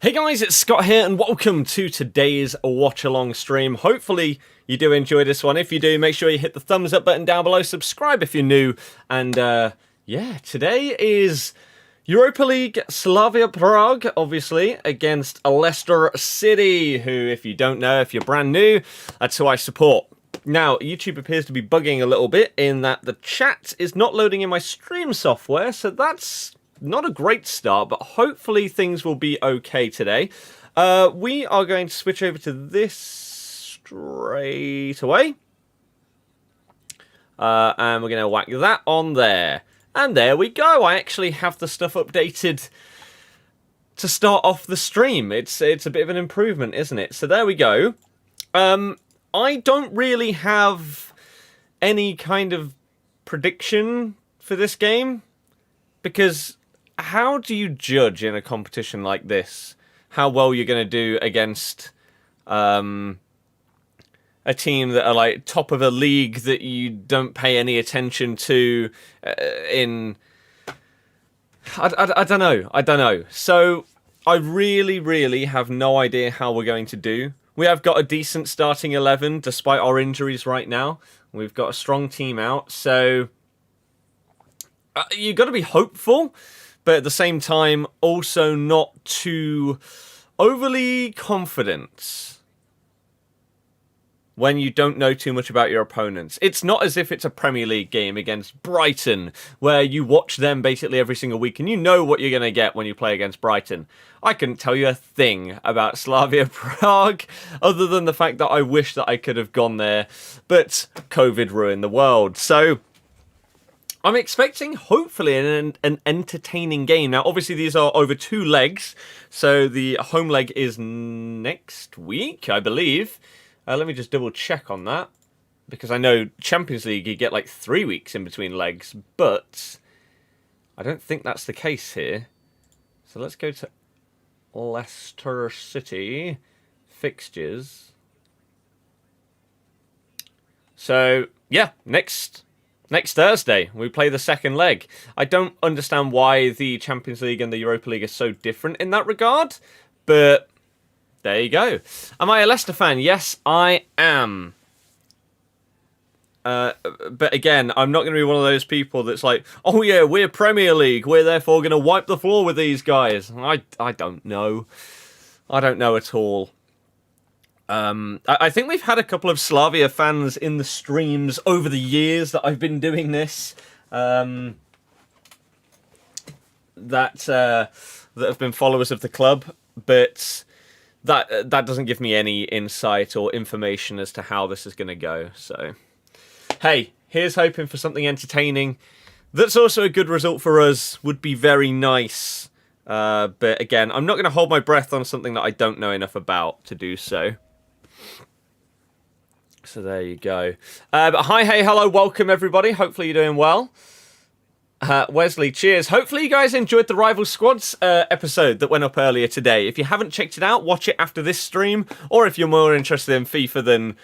Hey guys, it's Scott here and welcome to today's watch-along stream. Hopefully you do enjoy this one. If you do, make sure you hit the thumbs up button down below, subscribe if you're new, and yeah, today is Europa League Slavia Prague, obviously, against Leicester City, who, if you don't know, if you're brand new, that's who I support. Now, YouTube appears to be bugging a little bit in that the chat is not loading in my stream software, so that's not a great start, but hopefully things will be okay today. We are going to switch over to this straight away. And we're going to whack that on there. And there we go. I actually have the stuff updated to start off the stream. It's a bit of an improvement, isn't it? So there we go. I don't really have any kind of prediction for this game, because how do you judge in a competition like this how well you're going to do against a team that are like top of a league that you don't pay any attention to I don't know. So I really have no idea how we're going to do. We have got a decent starting 11 despite our injuries right now. We've got a strong team out, so you've got to be hopeful, but at the same time, also not too overly confident when you don't know too much about your opponents. It's not as if it's a Premier League game against Brighton, where you watch them basically every single week and you know what you're going to get when you play against Brighton. I couldn't tell you a thing about Slavia Prague, other than the fact that I wish that I could have gone there, but COVID ruined the world. So I'm expecting, hopefully, an entertaining game. Now, obviously, these are over 2 legs, so the home leg is next week, I believe. Let me just double check on that, because I know Champions League, you get like 3 weeks in between legs, but I don't think that's the case here. So let's go to Leicester City fixtures. So, yeah, next Thursday, we play the second leg. I don't understand why the Champions League and the Europa League are so different in that regard, but there you go. Am I a Leicester fan? Yes, I am. But again, I'm not going to be one of those people that's like, oh yeah, we're Premier League, we're therefore going to wipe the floor with these guys. I don't know. I don't know at all. I think we've had a couple of Slavia fans in the streams over the years that I've been doing this, that have been followers of the club, but that doesn't give me any insight or information as to how this is going to go. So, hey, here's hoping for something entertaining. That's also a good result for us. Would be very nice. But again, I'm not going to hold my breath on something that I don't know enough about to do so. So there you go. But hi, hey, hello, welcome everybody. Hopefully you're doing well. Wesley, cheers. Hopefully you guys enjoyed the Rival Squads episode that went up earlier today. If you haven't checked it out, watch it after this stream. Or if you're more interested in FIFA than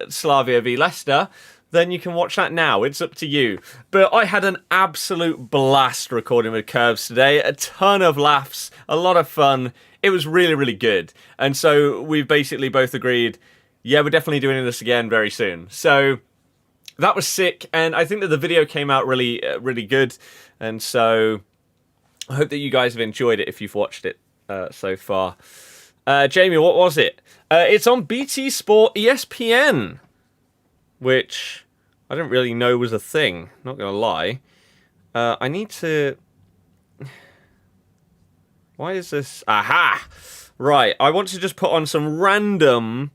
Slavia v Leicester, then you can watch that now. It's up to you. But I had an absolute blast recording with Curves today. A ton of laughs, a lot of fun. It was really good. And so we've basically both agreed, yeah, we're definitely doing this again very soon. So that was sick, and I think that the video came out really good. And so I hope that you guys have enjoyed it if you've watched it so far. Jamie, what was it? It's on BT Sport ESPN, which I didn't really know was a thing, not going to lie. I need to... Why is this... Aha! Right, I want to just put on some random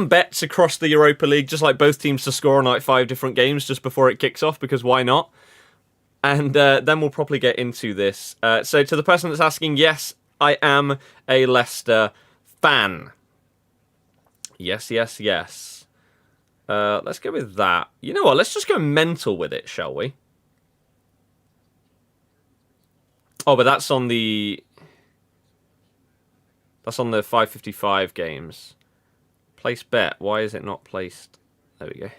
bets across the Europa League, just like both teams to score on like 5 different games just before it kicks off, because why not? And then we'll probably get into this. So to the person that's asking, yes, I am a Leicester fan. Yes. Let's go with that. You know what? Let's just go mental with it, shall we? Oh, but that's on the 555 games. Place bet. Why is it not placed? There we go.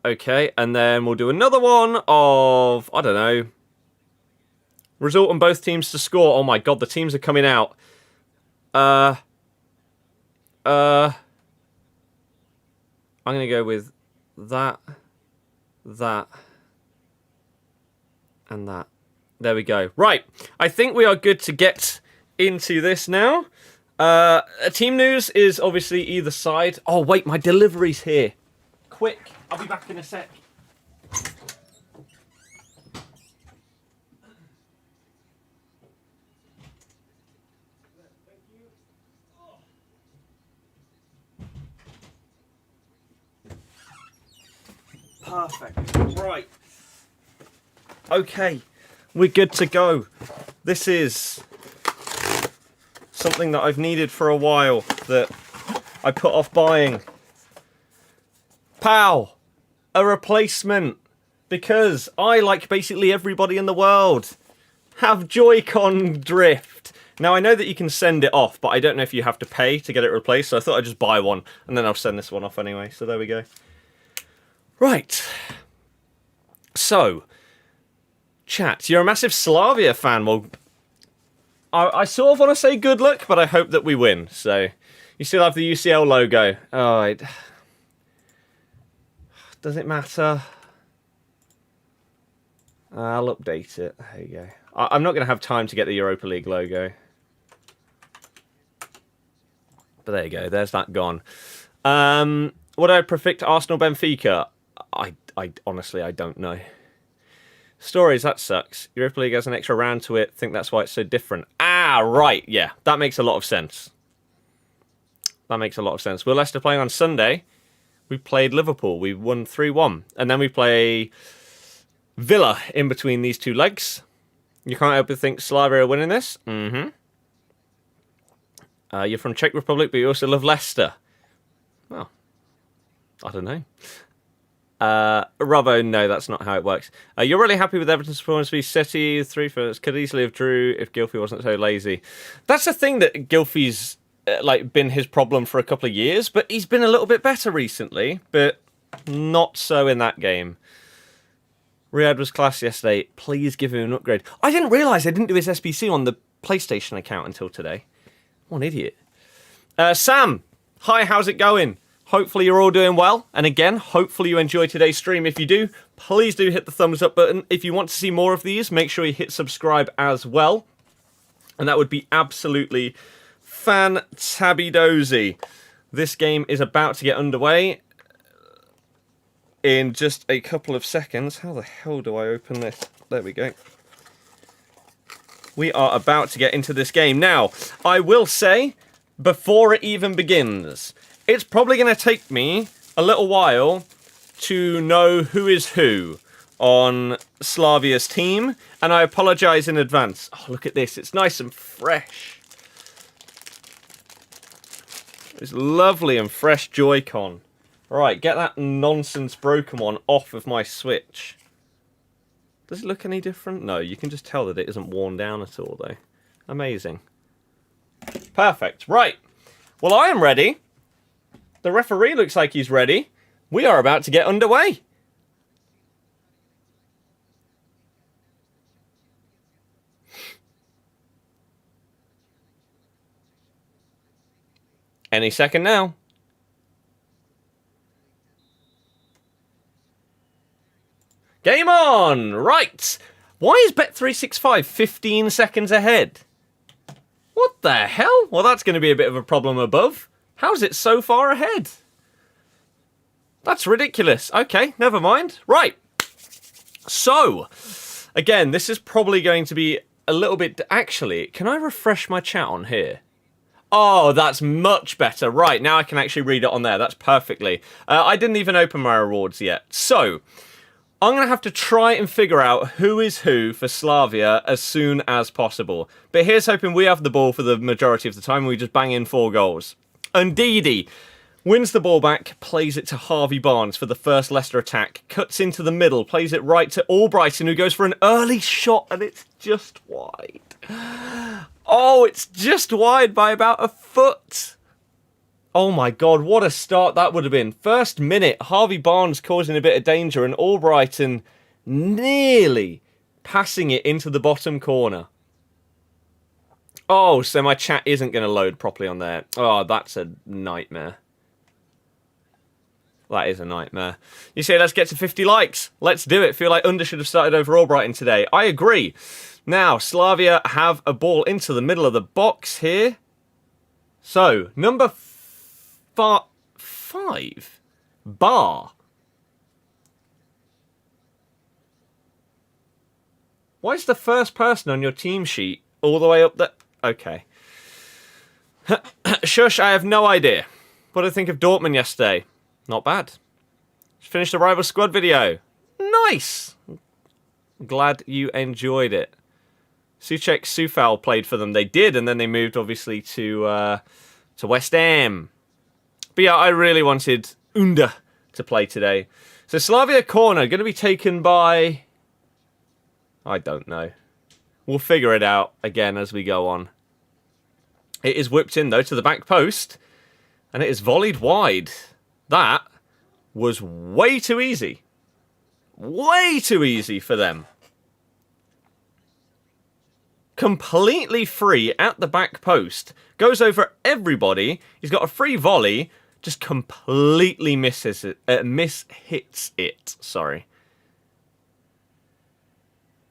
Okay, and then we'll do another one of, I don't know, Result on both teams to score. Oh my god, the teams are coming out. I'm going to go with that, and that. There we go. Right, I think we are good to get into this now. Team news is obviously either side. Oh wait, my delivery's here. Quick, I'll be back in a sec. Perfect. Right. Okay, we're good to go. This is something that I've needed for a while that I put off buying. Pow! A replacement. Because I, like basically everybody in the world, have Joy-Con drift. Now, I know that you can send it off, but I don't know if you have to pay to get it replaced, so I thought I'd just buy one, and then I'll send this one off anyway. So there we go. Right. So, chat, you're a massive Slavia fan. Well, I sort of want to say good luck, but I hope that we win. So, you still have the UCL logo. Oh, does it matter? I'll update it. There you go. I'm not going to have time to get the Europa League logo. But there you go. There's that gone. Would I predict Arsenal Benfica? I honestly, I don't know. Stories, that sucks. Europa League has an extra round to it. Think that's why it's so different. Ah, right. Yeah, that makes a lot of sense. That makes a lot of sense. We're Leicester playing on Sunday. We played Liverpool. We won 3-1. And then we play Villa in between these two legs. You can't help but think Slavia are winning this. Mm-hmm. You're from Czech Republic, but you also love Leicester. Well, I don't know. Robbo, no, that's not how it works. You're really happy with Everton's performance v City. 3 first could easily have drew if Gylfi wasn't so lazy. That's the thing that Gylfi's been his problem for a couple of years, but he's been a little bit better recently, but not so in that game. Riyadh was class yesterday. Please give him an upgrade. I didn't realise I didn't do his SBC on the PlayStation account until today. What an idiot. Sam, hi, how's it going? Hopefully you're all doing well. And again, hopefully you enjoyed today's stream. If you do, please do hit the thumbs up button. If you want to see more of these, make sure you hit subscribe as well. And that would be absolutely fantabidozy. This game is about to get underway in just a couple of seconds. How the hell do I open this? There we go. We are about to get into this game. Now, I will say, before it even begins, it's probably going to take me a little while to know who is who on Slavia's team, and I apologise in advance. Oh, look at this. It's nice and fresh. It's lovely and fresh Joy-Con. Right, get that nonsense broken one off of my Switch. Does it look any different? No, you can just tell that it isn't worn down at all, though. Amazing. Perfect. Right. Well, I am ready. The referee looks like he's ready. We are about to get underway. Any second now. Game on! Right. Why is Bet365 15 seconds ahead? What the hell? Well, that's going to be a bit of a problem above. How's it so far ahead? That's ridiculous. Okay, never mind. Right. So, again, this is probably going to be a little bit... Actually, can I refresh my chat on here? Oh, that's much better. Right, now I can actually read it on there. That's perfectly. I didn't even open my rewards yet. So, I'm going to have to try and figure out who is who for Slavia as soon as possible. But here's hoping we have the ball for the majority of the time and we just bang in 4 goals. Ndidi wins the ball back, plays it to Harvey Barnes for the first Leicester attack, cuts into the middle, plays it right to Albrighton, who goes for an early shot, and it's just wide. Oh, it's just wide by about a foot. Oh my god, what a start that would have been. First minute, Harvey Barnes causing a bit of danger, and Albrighton nearly passing it into the bottom corner. Oh, so my chat isn't going to load properly on there. Oh, that's a nightmare. That is a nightmare. You say, let's get to 50 likes. Let's do it. Feel like Under should have started over Albrighton today. I agree. Now, Slavia have a ball into the middle of the box here. So, number 5. Bar. Why is the first person on your team sheet all the way up there? Okay. Shush, I have no idea. What did I think of Dortmund yesterday? Not bad. Just finished the rival squad video. Nice. Glad you enjoyed it. Souček Sufal played for them. They did, and then they moved obviously to West Ham. But yeah, I really wanted Under to play today. So Slavia corner going to be taken by, I don't know. We'll figure it out again as we go on. It is whipped in though to the back post, and it is volleyed wide. That was way too easy. Way too easy for them. Completely free at the back post. Goes over everybody. He's got a free volley. Just completely misses it. Mishits it. Sorry.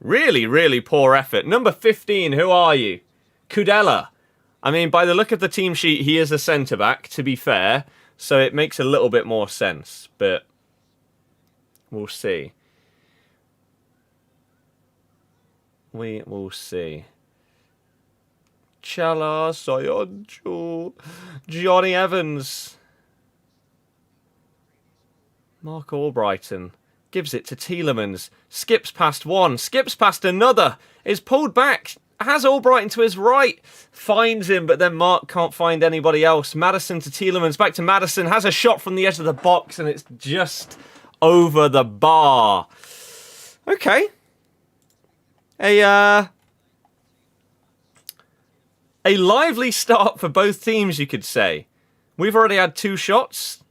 Really, really poor effort. Number 15, who are you? Kudela. I mean, by the look of the team sheet, he is a centre-back, to be fair. So it makes a little bit more sense. But we'll see. We will see. Chala Soyoncho. Johnny Evans. Mark Albrighton. Gives it to Tielemans. Skips past one. Skips past another. Is pulled back. Has Albrighton to his right. Finds him, but then Mark can't find anybody else. Maddison to Tielemans. Back to Maddison. Has a shot from the edge of the box, and it's just over the bar. Okay. A lively start for both teams, you could say. We've already had 2 shots.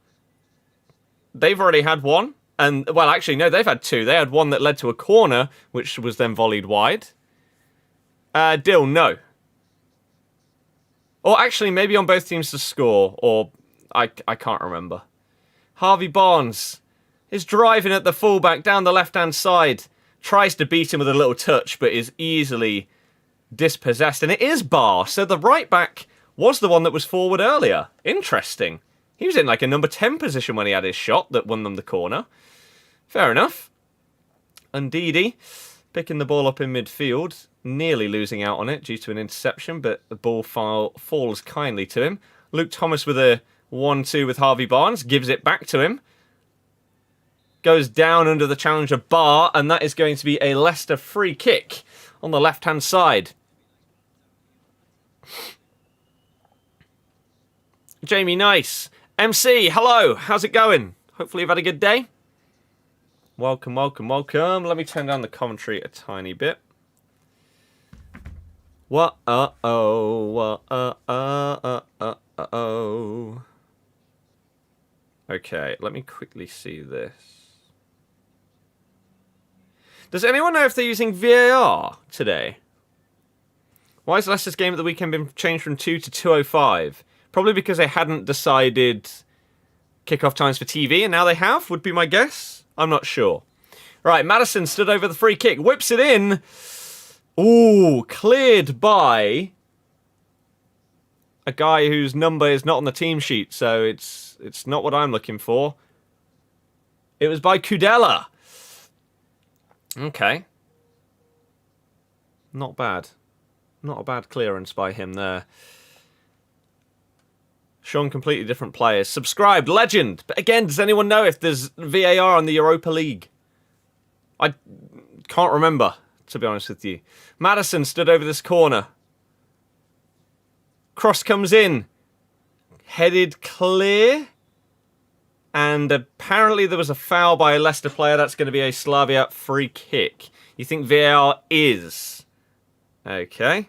They've already had one. And, well, actually, no, they've had 2. They had one that led to a corner, which was then volleyed wide. Dill, no. Or actually, maybe on both teams to score. Or, I can't remember. Harvey Barnes is driving at the fullback down the left-hand side. Tries to beat him with a little touch, but is easily dispossessed. And it is Bar. So the right back was the one that was forward earlier. Interesting. He was in like a number 10 position when he had his shot that won them the corner. Fair enough. Ndidi picking the ball up in midfield. Nearly losing out on it due to an interception, but the ball falls kindly to him. Luke Thomas with a 1-2 with Harvey Barnes. Gives it back to him. Goes down under the challenger Bar, and that is going to be a Leicester free kick on the left-hand side. Jamie Nice. MC, hello. How's it going? Hopefully you've had a good day. Welcome, welcome, welcome. Let me turn down the commentary a tiny bit. Whoa-oh. Okay, let me quickly see this. Does anyone know if they're using VAR today? Why has Leicester's game at the weekend been changed from 2 to 2:05? Probably because they hadn't decided kickoff times for TV, and now they have, would be my guess. I'm not sure. Right, Maddison stood over the free kick, whips it in. Ooh, cleared by a guy whose number is not on the team sheet, so it's not what I'm looking for. It was by Kudela. Okay. Not bad. Not a bad clearance by him there. Shown completely different players. Subscribed, legend. But again, does anyone know if there's VAR on the Europa League? I can't remember, to be honest with you. Maddison stood over this corner. Cross comes in. Headed clear. And apparently there was a foul by a Leicester player. That's going to be a Slavia free kick. You think VAR is? Okay.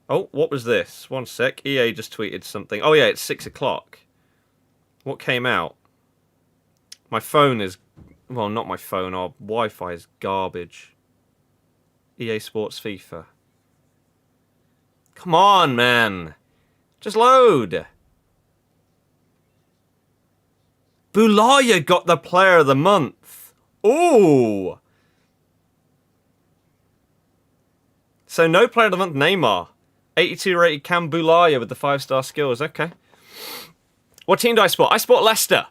Oh, what was this? 1 sec. EA just tweeted something. Oh, yeah, it's 6 o'clock. What came out? My phone is... Well, not my phone. Our Wi-Fi is garbage. EA Sports FIFA. Come on, man. Just load. Bulaya got the player of the month. Ooh. So no player of the month, Neymar. 82 rated Cam Bulaya with the 5-star skills. Okay. What team do I support? I support Leicester.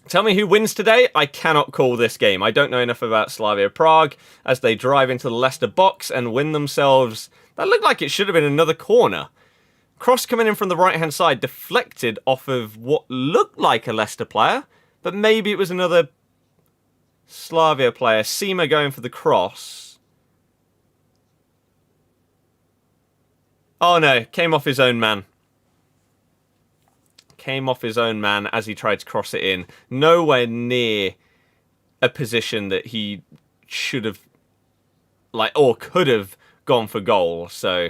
Tell me who wins today. I cannot call this game. I don't know enough about Slavia Prague as they drive into the Leicester box and win themselves. That looked like it should have been another corner. Cross coming in from the right-hand side, deflected off of what looked like a Leicester player, but maybe it was another Slavia player. Seema going for the cross. Oh no, came off his own man. Came off his own man as he tried to cross it in. Nowhere near a position that he should have, or could have gone for goal. So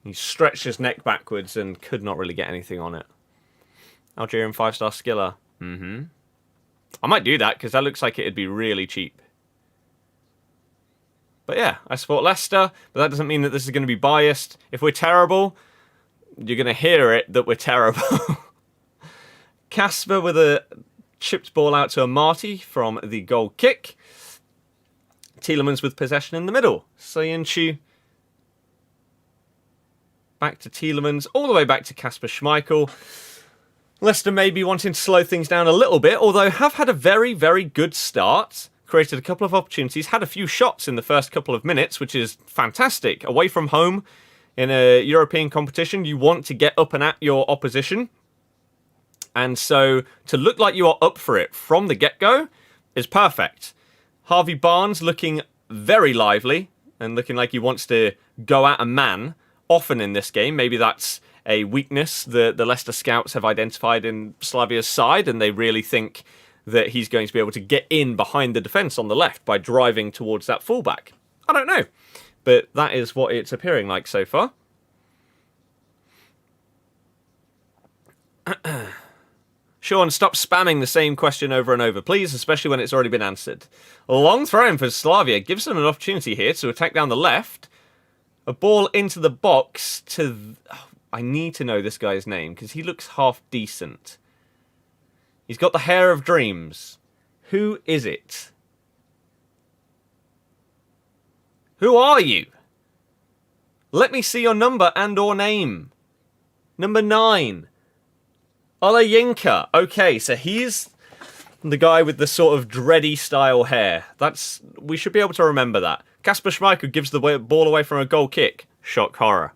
he stretched his neck backwards and could not really get anything on it. Algerian 5-star skiller. I might do that because that looks like it'd be really cheap. But yeah, I support Leicester, but that doesn't mean that this is going to be biased. If we're terrible, you're going to hear it that we're terrible. Casper with a chipped ball out to a Marty from the goal kick. Tielemans with possession in the middle. Soyuncu back to Tielemans, all the way back to Kasper Schmeichel. Leicester may be wanting to slow things down a little bit, although have had a very, very good start. Created a couple of opportunities, had a few shots in the first couple of minutes, which is fantastic. Away from home in a European competition, you want to get up and at your opposition. And so to look like you are up for it from the get-go is perfect. Harvey Barnes looking very lively and looking like he wants to go at a man often in this game. Maybe that's a weakness that the Leicester scouts have identified in Slavia's side, and they really think that he's going to be able to get in behind the defence on the left by driving towards that fullback. I don't know, but that is what it's appearing like so far. Sean, stop spamming the same question over and over, please, especially when it's already been answered. A long throw in for Slavia gives them an opportunity here to attack down the left. A ball into the box to... I need to know this guy's name because he looks half decent. He's got the hair of dreams. Who is it? Who are you? Let me see your number and or name. Number 9. Olayinka. Okay, so he's the guy with the sort of dready style hair. We should be able to remember that. Kasper Schmeichel gives the ball away from a goal kick. Shock horror.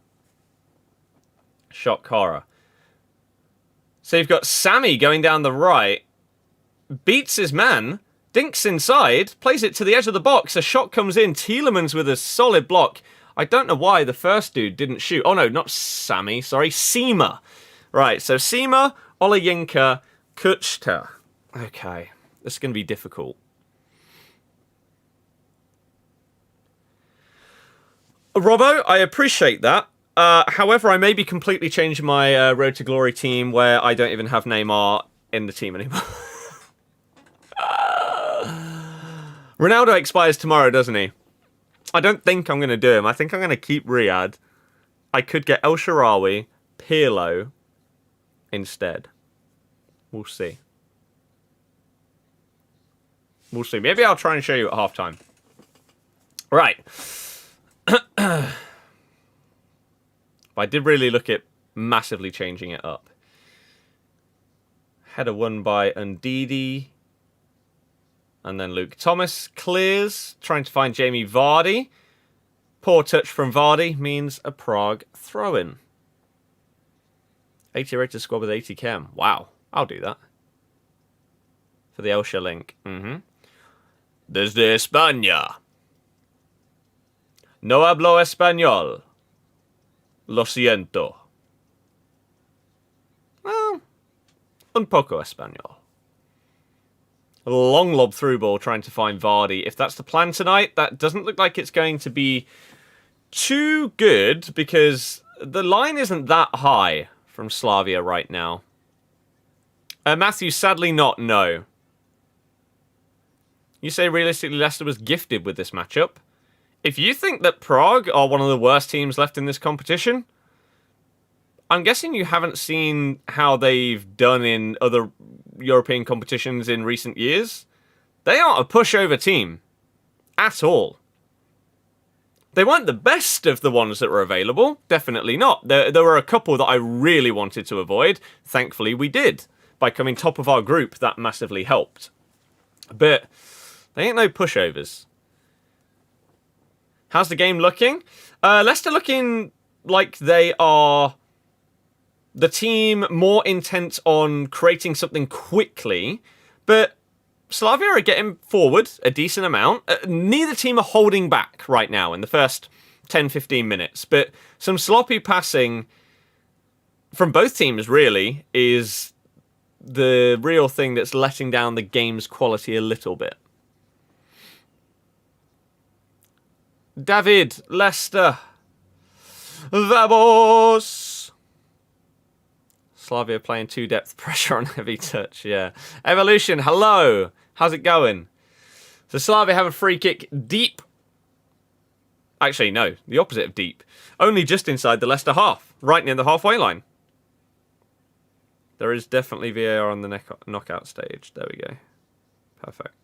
Shock horror. So you've got Sammy going down the right, beats his man, dinks inside, plays it to the edge of the box. A shot comes in. Tielemans with a solid block. I don't know why the first dude didn't shoot. Oh no, not Sammy, sorry, Seema. Right, so Seema, Olayinka, Kuchta. Okay, this is going to be difficult. Robbo, I appreciate that. However, I may be completely changing my Road to Glory team where I don't even have Neymar in the team anymore. Ronaldo expires tomorrow, doesn't he? I don't think I'm going to do him. I think I'm going to keep Riyadh. I could get El Shaarawy, Pirlo instead. We'll see. We'll see. Maybe I'll try and show you at halftime. Right. But I did really look at massively changing it up. Header won by Ndidi. And then Luke Thomas clears, trying to find Jamie Vardy. Poor touch from Vardy means a Prague throw-in. 80 rated squad with 80 chem. Wow, I'll do that. For the Elsha link. Desde España. No hablo español. Lo siento. Well, un poco español. A long lob through ball trying to find Vardy. If that's the plan tonight, that doesn't look like it's going to be too good because the line isn't that high from Slavia right now. Matthew, sadly not, no. You say realistically Leicester was gifted with this matchup. If you think that Prague are one of the worst teams left in this competition, I'm guessing you haven't seen how they've done in other European competitions in recent years. They aren't a pushover team at all. They weren't the best of the ones that were available. Definitely not. There were a couple that I really wanted to avoid. Thankfully, we did. By coming top of our group, that massively helped. But they ain't no pushovers. How's the game looking? Leicester looking like they are the team more intent on creating something quickly. But Slavia are getting forward a decent amount. Neither team are holding back right now in the first 10-15 minutes. But some sloppy passing from both teams, really, is the real thing that's letting down the game's quality a little bit. David, Leicester. Vamos! Slavia playing 2-depth pressure on heavy touch, yeah. Evolution, hello! How's it going? So Slavia have a free kick deep. Actually, no, the opposite of deep. Only just inside the Leicester half, right near the halfway line. There is definitely VAR on the knockout stage. There we go. Perfect.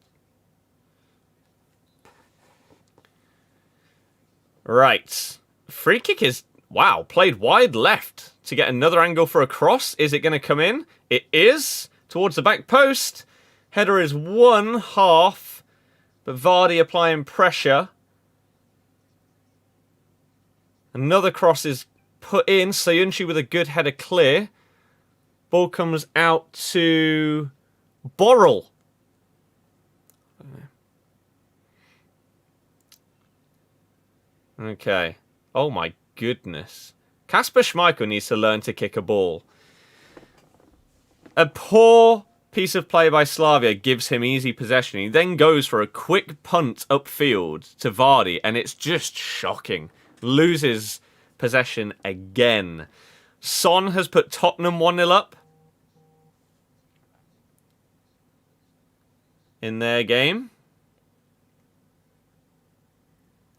Right. Free kick is, wow, played wide left to get another angle for a cross. Is it going to come in? It is. Towards the back post. Header is 1/2. But Vardy applying pressure. Another cross is put in. Sayunchi with a good header clear. Ball comes out to Borrell. Okay. Oh my goodness. Kasper Schmeichel needs to learn to kick a ball. A poor piece of play by Slavia gives him easy possession. He then goes for a quick punt upfield to Vardy, and it's just shocking. Loses possession again. Son has put Tottenham 1-0 up in their game.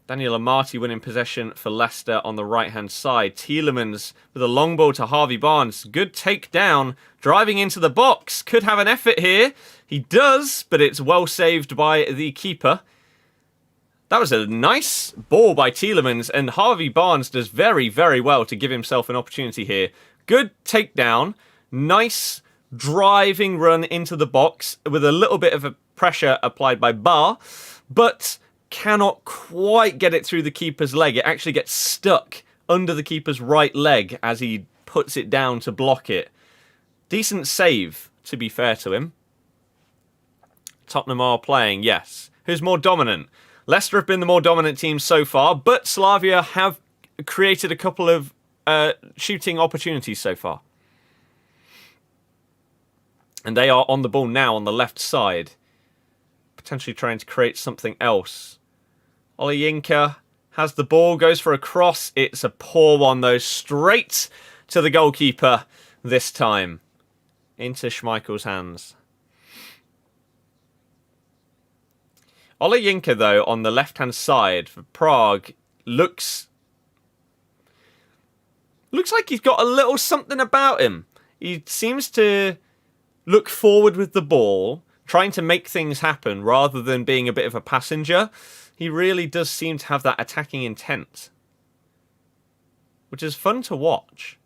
Daniel Amati winning possession for Leicester on the right-hand side. Tielemans with a long ball to Harvey Barnes. Good takedown. Driving into the box. Could have an effort here. He does, but it's well saved by the keeper. That was a nice ball by Tielemans, and Harvey Barnes does very, very well to give himself an opportunity here. Good takedown. Nice driving run into the box with a little bit of a pressure applied by Bar, but cannot quite get it through the keeper's leg. It actually gets stuck under the keeper's right leg as he puts it down to block it. Decent save, to be fair to him. Tottenham are playing, yes. Who's more dominant? Leicester have been the more dominant team so far, but Slavia have created a couple of shooting opportunities so far. And they are on the ball now on the left side. Potentially trying to create something else. Olayinka has the ball, goes for a cross. It's a poor one, though. Straight to the goalkeeper this time. Into Schmeichel's hands. Olayinka, though, on the left-hand side for Prague, looks like he's got a little something about him. He seems to look forward with the ball, trying to make things happen rather than being a bit of a passenger. He really does seem to have that attacking intent, which is fun to watch.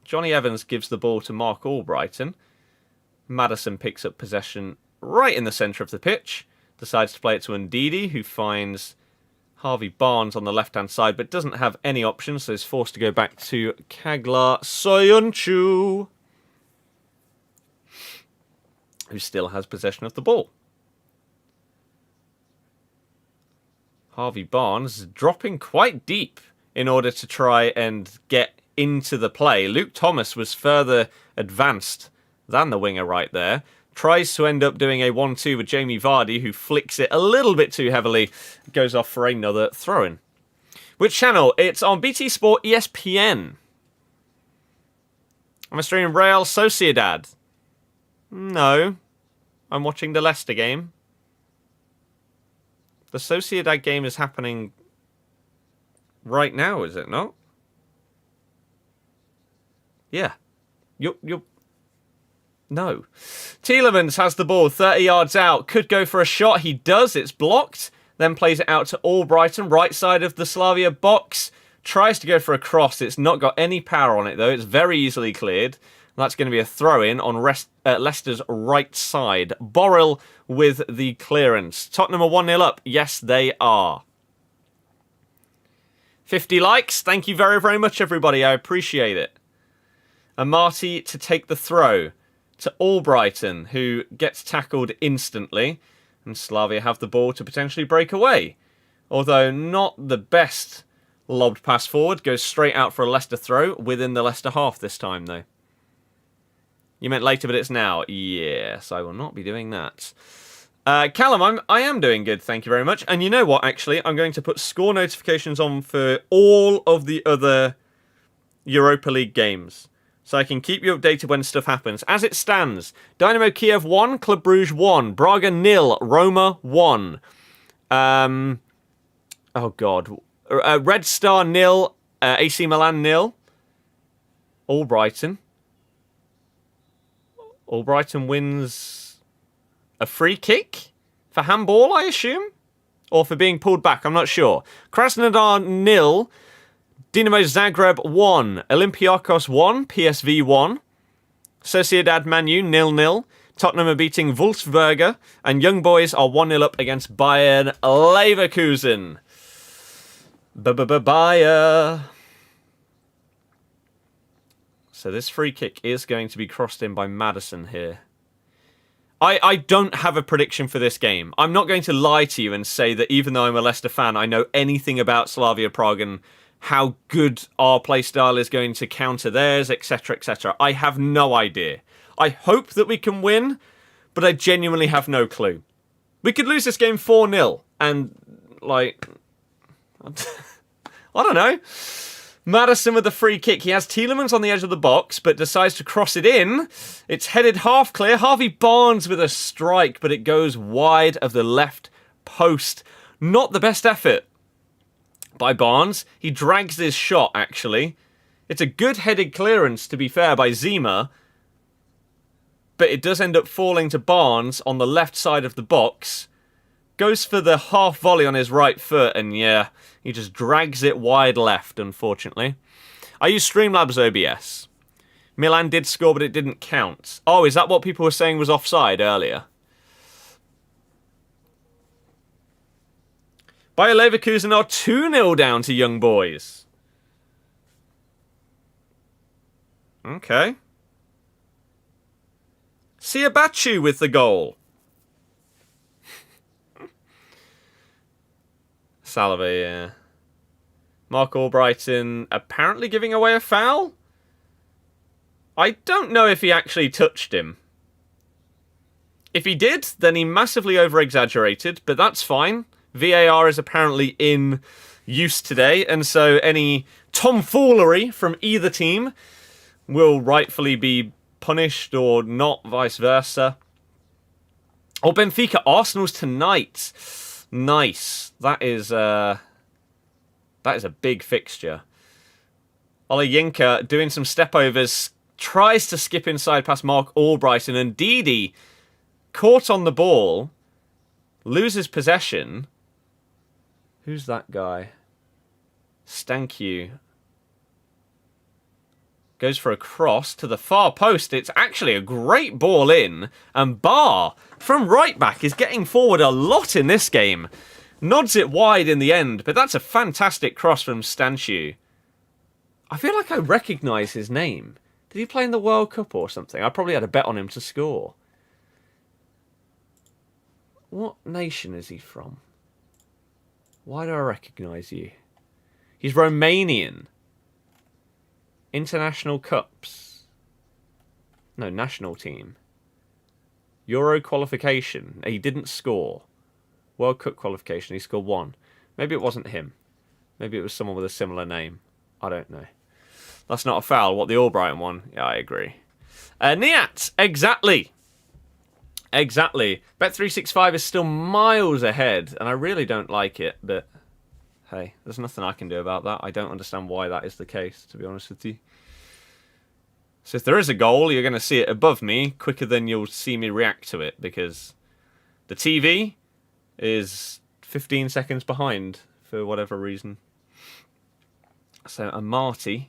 Johnny Evans gives the ball to Mark Albrighton. Maddison picks up possession right in the centre of the pitch. Decides to play it to Ndidi, who finds Harvey Barnes on the left-hand side, but doesn't have any options, so is forced to go back to Kaglar Soyuncu, who still has possession of the ball. Harvey Barnes dropping quite deep in order to try and get into the play. Luke Thomas was further advanced than the winger right there. Tries to end up doing a 1-2 with Jamie Vardy, who flicks it a little bit too heavily. Goes off for another throw-in. Which channel? It's on BT Sport ESPN. Am I streaming Real Sociedad? No. I'm watching the Leicester game. The Sociedad game is happening right now, is it not? Yeah. You're... No. Tielemans has the ball 30 yards out. Could go for a shot. He does. It's blocked. Then plays it out to Albrighton. Right side of the Slavia box. Tries to go for a cross. It's not got any power on it, though. It's very easily cleared. That's going to be a throw-in on Leicester's right side. Borrell with the clearance. Tottenham are 1-0 up. Yes, they are. 50 likes. Thank you very, very much, everybody. I appreciate it. Amati to take the throw to Albrighton, who gets tackled instantly. And Slavia have the ball to potentially break away. Although not the best lobbed pass forward. Goes straight out for a Leicester throw within the Leicester half this time, though. You meant later, but it's now. Yes, I will not be doing that. Callum, I am doing good, thank you very much. And you know what, actually? I'm going to put score notifications on for all of the other Europa League games. So I can keep you updated when stuff happens. As it stands, Dynamo Kiev 1, Club Brugge 1, Braga 0, Roma 1. Oh, God. Red Star 0, AC Milan 0. Albrighton. Albrighton wins a free kick for handball, I assume? Or for being pulled back, I'm not sure. Krasnodar 0, Dinamo Zagreb 1, Olympiacos 1, PSV 1, Sociedad Manu 0-0, Tottenham are beating Wolfsberger, and Young Boys are 1-0 up against Bayern Leverkusen. Bayer. So this free kick is going to be crossed in by Maddison here. I don't have a prediction for this game. I'm not going to lie to you and say that even though I'm a Leicester fan, I know anything about Slavia Prague and how good our playstyle is going to counter theirs, etc., etc. I have no idea. I hope that we can win, but I genuinely have no clue. We could lose this game 4-0, and, like... I don't know. Maddison with the free kick. He has Tielemans on the edge of the box, but decides to cross it in. It's headed half clear. Harvey Barnes with a strike, but it goes wide of the left post. Not the best effort by Barnes. He drags this shot, actually. It's a good headed clearance, to be fair, by Zima. But it does end up falling to Barnes on the left side of the box. Goes for the half volley on his right foot, and yeah, he just drags it wide left, unfortunately. I use Streamlabs OBS. Milan did score, but it didn't count. Oh, is that what people were saying was offside earlier? Bayer Leverkusen are 2-0 down to Young Boys. Okay. Siabachu with the goal. Salva, yeah. Mark Albrighton apparently giving away a foul? I don't know if he actually touched him. If he did, then he massively over-exaggerated, but that's fine. VAR is apparently in use today, and so any tomfoolery from either team will rightfully be punished or not, vice versa. Or Benfica, Arsenal's tonight. Nice. That is a big fixture. Olayinka doing some step-overs, tries to skip inside past Mark Albrighton, and Didi, caught on the ball, loses possession. Who's that guy? Stanku. Goes for a cross to the far post. It's actually a great ball in. And Barr, from right back, is getting forward a lot in this game. Nods it wide in the end, but that's a fantastic cross from Stanku. I feel like I recognise his name. Did he play in the World Cup or something? I probably had a bet on him to score. What nation is he from? Why do I recognise you? He's Romanian. International Cups. No, national team. Euro qualification. He didn't score. World Cup qualification. He scored 1. Maybe it wasn't him. Maybe it was someone with a similar name. I don't know. That's not a foul. What, the Albrighton one? Yeah, I agree. Niat. Exactly. Exactly. Bet365 is still miles ahead, and I really don't like it, but hey, there's nothing I can do about that. I don't understand why that is the case, to be honest with you. So if there is a goal, you're going to see it above me quicker than you'll see me react to it, because the TV is 15 seconds behind for whatever reason. So Amati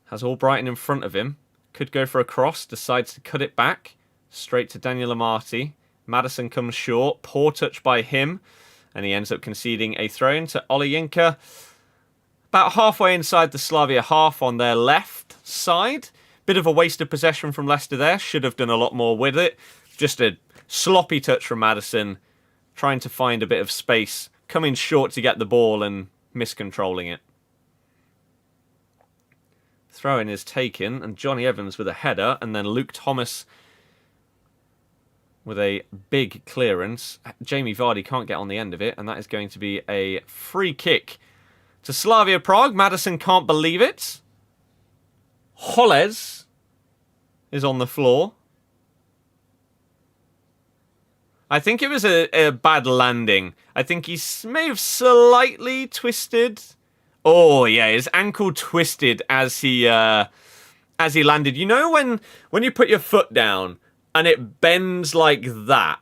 has Albrighton in front of him. Could go for a cross, decides to cut it back straight to Daniel Amati. Maddison comes short, poor touch by him, and he ends up conceding a throw-in to Olayinka. About halfway inside the Slavia half on their left side. Bit of a waste of possession from Leicester there. Should have done a lot more with it. Just a sloppy touch from Maddison, trying to find a bit of space, coming short to get the ball and miscontrolling it. Throw-in is taken, and Johnny Evans with a header, and then Luke Thomas with a big clearance. Jamie Vardy can't get on the end of it, and that is going to be a free kick to Slavia Prague. Maddison can't believe it. Holles is on the floor. I think it was a bad landing. I think he may have slightly twisted. Oh, yeah, his ankle twisted as he landed. You know when you put your foot down and it bends like that?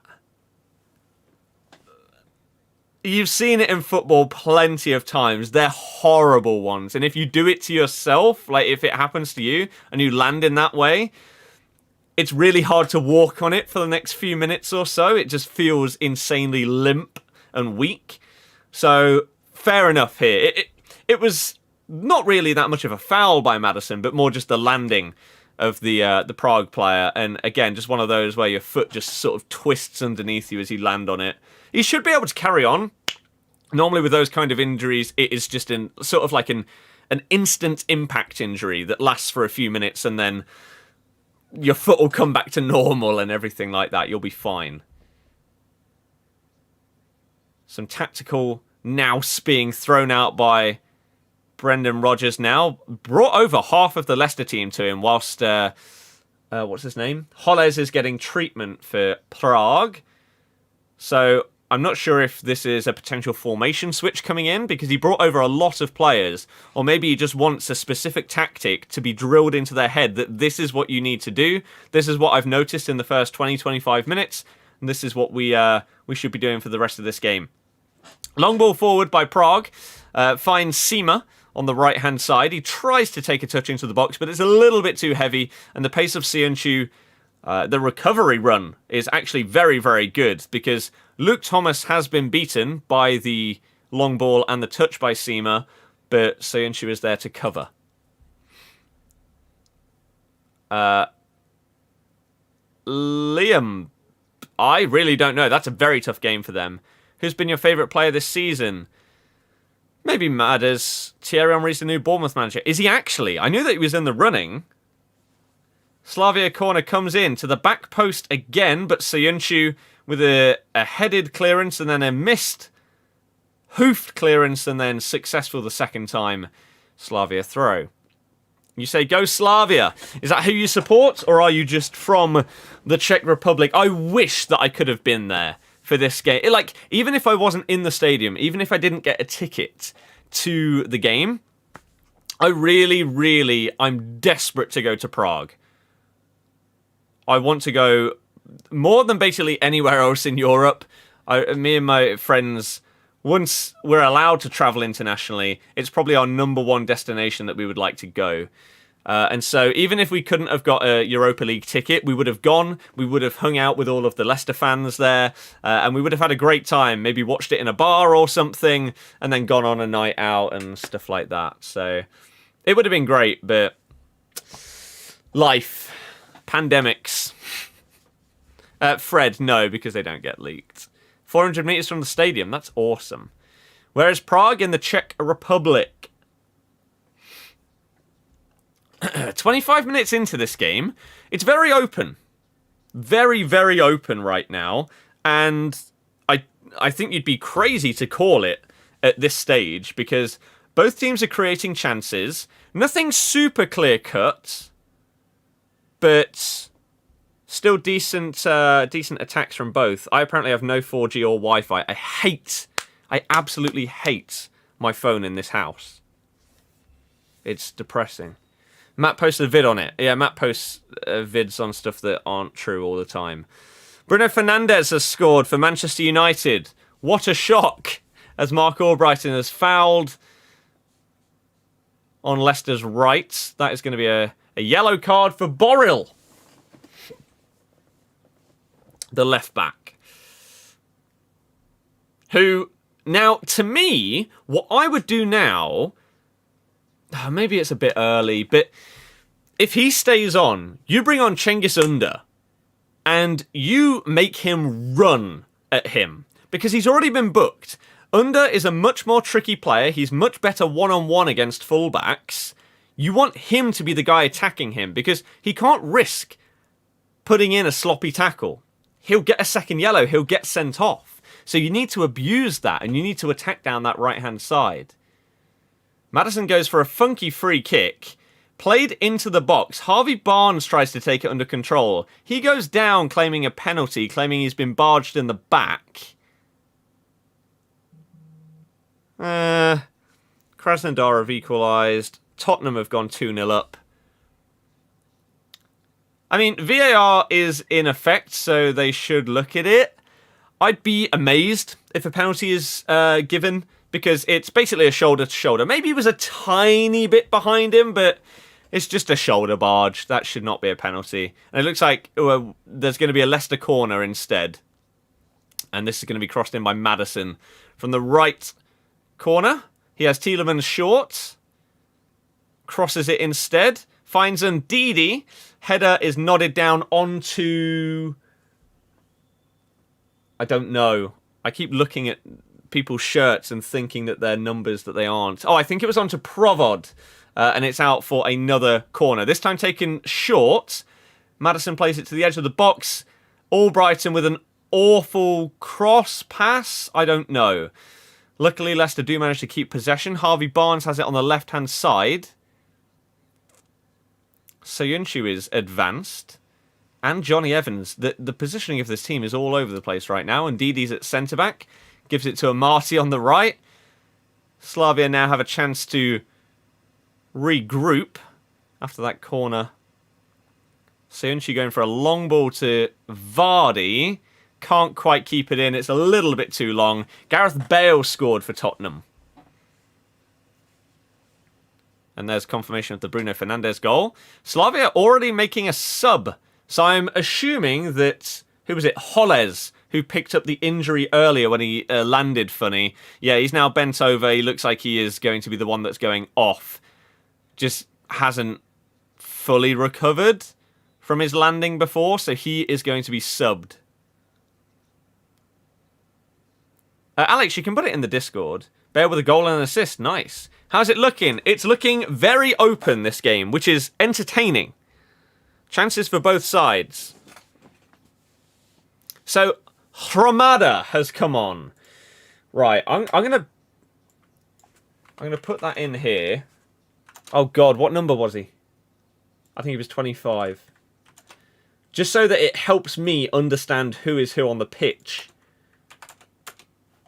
You've seen it in football plenty of times. They're horrible ones. And if you do it to yourself, like if it happens to you and you land in that way, it's really hard to walk on it for the next few minutes or so. It just feels insanely limp and weak. So, fair enough here. It was not really that much of a foul by Maddison, but more just the landing of the Prague player. And again, just one of those where your foot just sort of twists underneath you as you land on it. He should be able to carry on. Normally with those kind of injuries, it is just sort of like an instant impact injury that lasts for a few minutes, and then your foot will come back to normal and everything like that. You'll be fine. Some tactical nous being thrown out by Brendan Rodgers now. Brought over half of the Leicester team to him whilst, what's his name? Holles is getting treatment for Prague. So I'm not sure if this is a potential formation switch coming in, because he brought over a lot of players, or maybe he just wants a specific tactic to be drilled into their head that this is what you need to do. This is what I've noticed in the first 20-25 minutes, and this is what we should be doing for the rest of this game. Long ball forward by Prague. Finds Sima on the right-hand side. He tries to take a touch into the box, but it's a little bit too heavy, and the pace of Sionchu, the recovery run is actually very, very good, because Luke Thomas has been beaten by the long ball and the touch by Sima, but Sionchu is there to cover. Liam, I really don't know. That's a very tough game for them. Who's been your favourite player this season? Maybe Madders. Thierry Henry's the new Bournemouth manager. Is he actually? I knew that he was in the running. Slavia corner comes in to the back post again, but Sionchu with a headed clearance and then a missed hoofed clearance and then successful the second time. Slavia throw. You say, go Slavia. Is that who you support, or are you just from the Czech Republic? I wish that I could have been there for this game. Like, even if I wasn't in the stadium, even if I didn't get a ticket to the game, I'm desperate to go to Prague. I want to go more than basically anywhere else in Europe. Me and my friends, once we're allowed to travel internationally, it's probably our number one destination that we would like to go. And so even if we couldn't have got a Europa League ticket, we would have gone, we would have hung out with all of the Leicester fans there, and we would have had a great time, maybe watched it in a bar or something, and then gone on a night out and stuff like that. So it would have been great, but life, pandemics. Fred, no, because they don't get leaked. 400 metres from the stadium, that's awesome. Whereas Prague in the Czech Republic. 25 minutes into this game, it's very open. Very, very open right now. And I think you'd be crazy to call it at this stage, because both teams are creating chances. Nothing super clear-cut, but still decent attacks from both. I apparently have no 4G or Wi-Fi. I I absolutely hate my phone in this house. It's depressing. Matt posted a vid on it. Yeah, Matt posts vids on stuff that aren't true all the time. Bruno Fernandez has scored for Manchester United. What a shock, as Mark Albrighton has fouled on Leicester's right. That is going to be a yellow card for Borrell, the left back. Who, now, to me, what I would do now, maybe it's a bit early, but if he stays on, you bring on Cengiz Under, and you make him run at him, because he's already been booked. Under is a much more tricky player. He's much better one-on-one against fullbacks. You want him to be the guy attacking him, because he can't risk putting in a sloppy tackle. He'll get a second yellow. He'll get sent off. So you need to abuse that, and you need to attack down that right-hand side. Maddison goes for a funky free kick. Played into the box. Harvey Barnes tries to take it under control. He goes down claiming a penalty, claiming he's been barged in the back. Krasnodar have equalised. Tottenham have gone 2-0 up. I mean, VAR is in effect, so they should look at it. I'd be amazed if a penalty is given, because it's basically a shoulder-to-shoulder. Maybe he was a tiny bit behind him, but it's just a shoulder barge. That should not be a penalty. And it looks like there's going to be a Leicester corner instead. And this is going to be crossed in by Maddison from the right corner. He has Tielemans short. Crosses it instead. Finds Ndidi. Header is nodded down onto... I don't know. I keep looking at people's shirts and thinking that they're numbers that they aren't. Oh, I think it was onto Provod. And it's out for another corner. This time taken short. Maddison plays it to the edge of the box. Albrighton with an awful cross pass. I don't know. Luckily, Leicester do manage to keep possession. Harvey Barnes has it on the left-hand side. Soyuncu is advanced. And Johnny Evans. The positioning of this team is all over the place right now. And Didi's at centre-back. Gives it to Amati on the right. Slavia now have a chance to regroup after that corner. Soyuncu going for a long ball to Vardy. Can't quite keep it in. It's a little bit too long. Gareth Bale scored for Tottenham. And there's confirmation of the Bruno Fernandez goal. Slavia already making a sub. So I'm assuming that... Who was it? Holles, who picked up the injury earlier when he landed funny. Yeah, he's now bent over. He looks like he is going to be the one that's going off. Just hasn't fully recovered from his landing before, so he is going to be subbed. Alex, you can put it in the Discord. Bale with a goal and an assist. Nice. How's it looking? It's looking very open, this game, which is entertaining. Chances for both sides. So, Hromada has come on. Right, I'm gonna put that in here. Oh God, what number was he? I think he was 25. Just so that it helps me understand who is who on the pitch.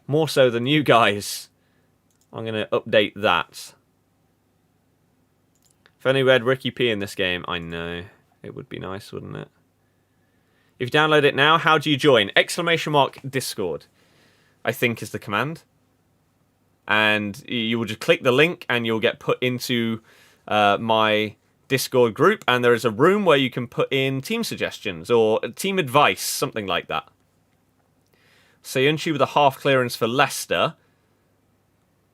More so than you guys. I'm going to update that. If only we had Ricky P in this game. I know. It would be nice, wouldn't it? If you download it now, how do you join? !Discord, I think is the command. And you will just click the link and you'll get put into my Discord group. And there is a room where you can put in team suggestions or team advice, something like that. Soyuncu with a half clearance for Leicester.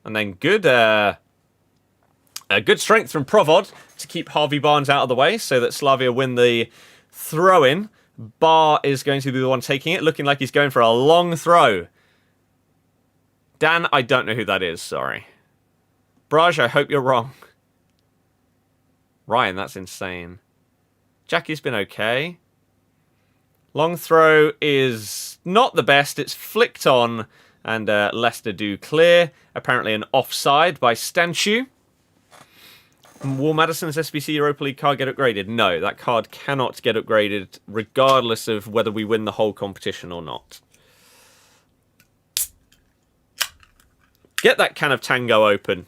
And then good strength from Provod to keep Harvey Barnes out of the way so that Slavia win the throw-in. Bar is going to be the one taking it, looking like he's going for a long throw. Dan, I don't know who that is, sorry. Braj, I hope you're wrong. Ryan, that's insane. Jackie's been okay. Long throw is not the best. It's flicked on, and Leicester do clear. Apparently an offside by Stanchu. Will Maddison's SBC Europa League card get upgraded? No, that card cannot get upgraded, regardless of whether we win the whole competition or not. Get that can of Tango open.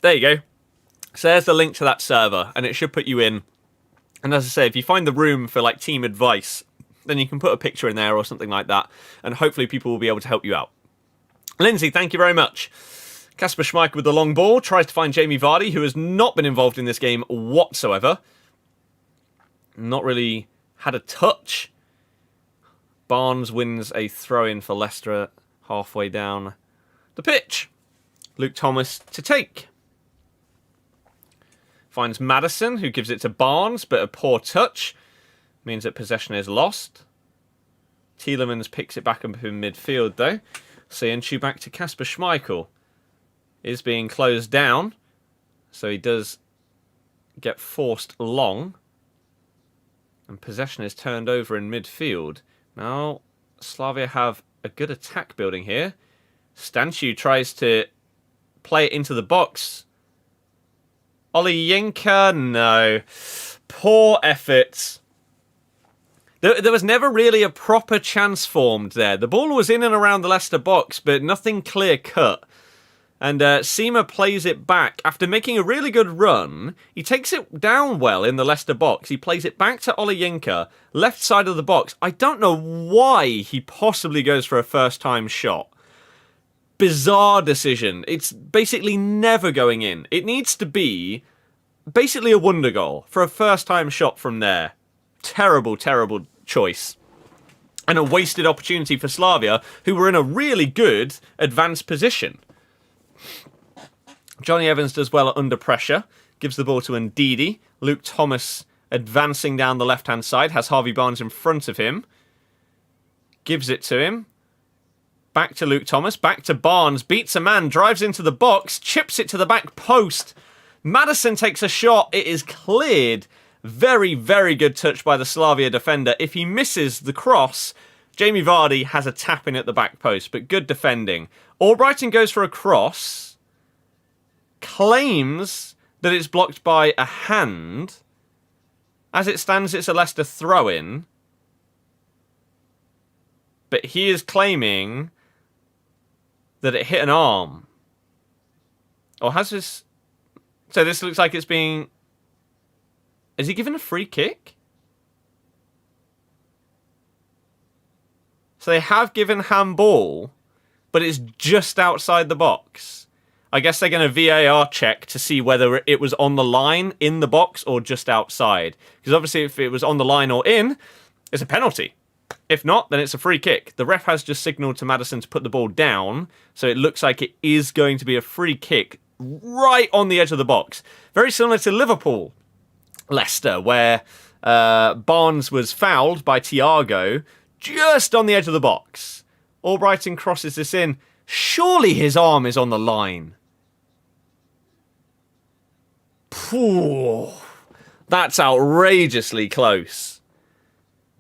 There you go. So there's the link to that server, and it should put you in. And as I say, if you find the room for like team advice, then you can put a picture in there or something like that, and hopefully people will be able to help you out. Lindsay, thank you very much. Kasper Schmeichel with the long ball tries to find Jamie Vardy, who has not been involved in this game whatsoever. Not really had a touch. Barnes wins a throw-in for Leicester halfway down the pitch. Luke Thomas to take. Finds Maddison, who gives it to Barnes, but a poor touch means that possession is lost. Tielemans picks it back up in midfield, though. Söyüncü back to Kasper Schmeichel. Is being closed down, so he does get forced long. And possession is turned over in midfield. Now, Slavia have a good attack building here. Stanchu tries to play it into the box. Olayinka, no. Poor effort. There was never really a proper chance formed there. The ball was in and around the Leicester box, but nothing clear-cut. And Seema plays it back. After making a really good run, he takes it down well in the Leicester box. He plays it back to Olayinka, left side of the box. I don't know why he possibly goes for a first-time shot. Bizarre decision. It's basically never going in. It needs to be basically a wonder goal for a first-time shot from there. Terrible, terrible choice. And a wasted opportunity for Slavia, who were in a really good advanced position. Johnny Evans does well under pressure. Gives the ball to Ndidi. Luke Thomas advancing down the left-hand side. Has Harvey Barnes in front of him. Gives it to him. Back to Luke Thomas. Back to Barnes. Beats a man. Drives into the box. Chips it to the back post. Maddison takes a shot. It is cleared. Very, very good touch by the Slavia defender. If he misses the cross, Jamie Vardy has a tap in at the back post. But good defending. Albrighton goes for a cross. Claims that it's blocked by a hand. As it stands, it's a Leicester throw-in. But he is claiming that it hit an arm. Or has this... So this looks like it's being... Is he given a free kick? So they have given handball, but it's just outside the box. I guess they're going to VAR check to see whether it was on the line, in the box, or just outside. Because obviously if it was on the line or in, it's a penalty. If not, then it's a free kick. The ref has just signalled to Maddison to put the ball down, so it looks like it is going to be a free kick right on the edge of the box. Very similar to Liverpool, Leicester, where Barnes was fouled by Thiago just on the edge of the box. Albrighton crosses this in. Surely his arm is on the line. Phew, that's outrageously close.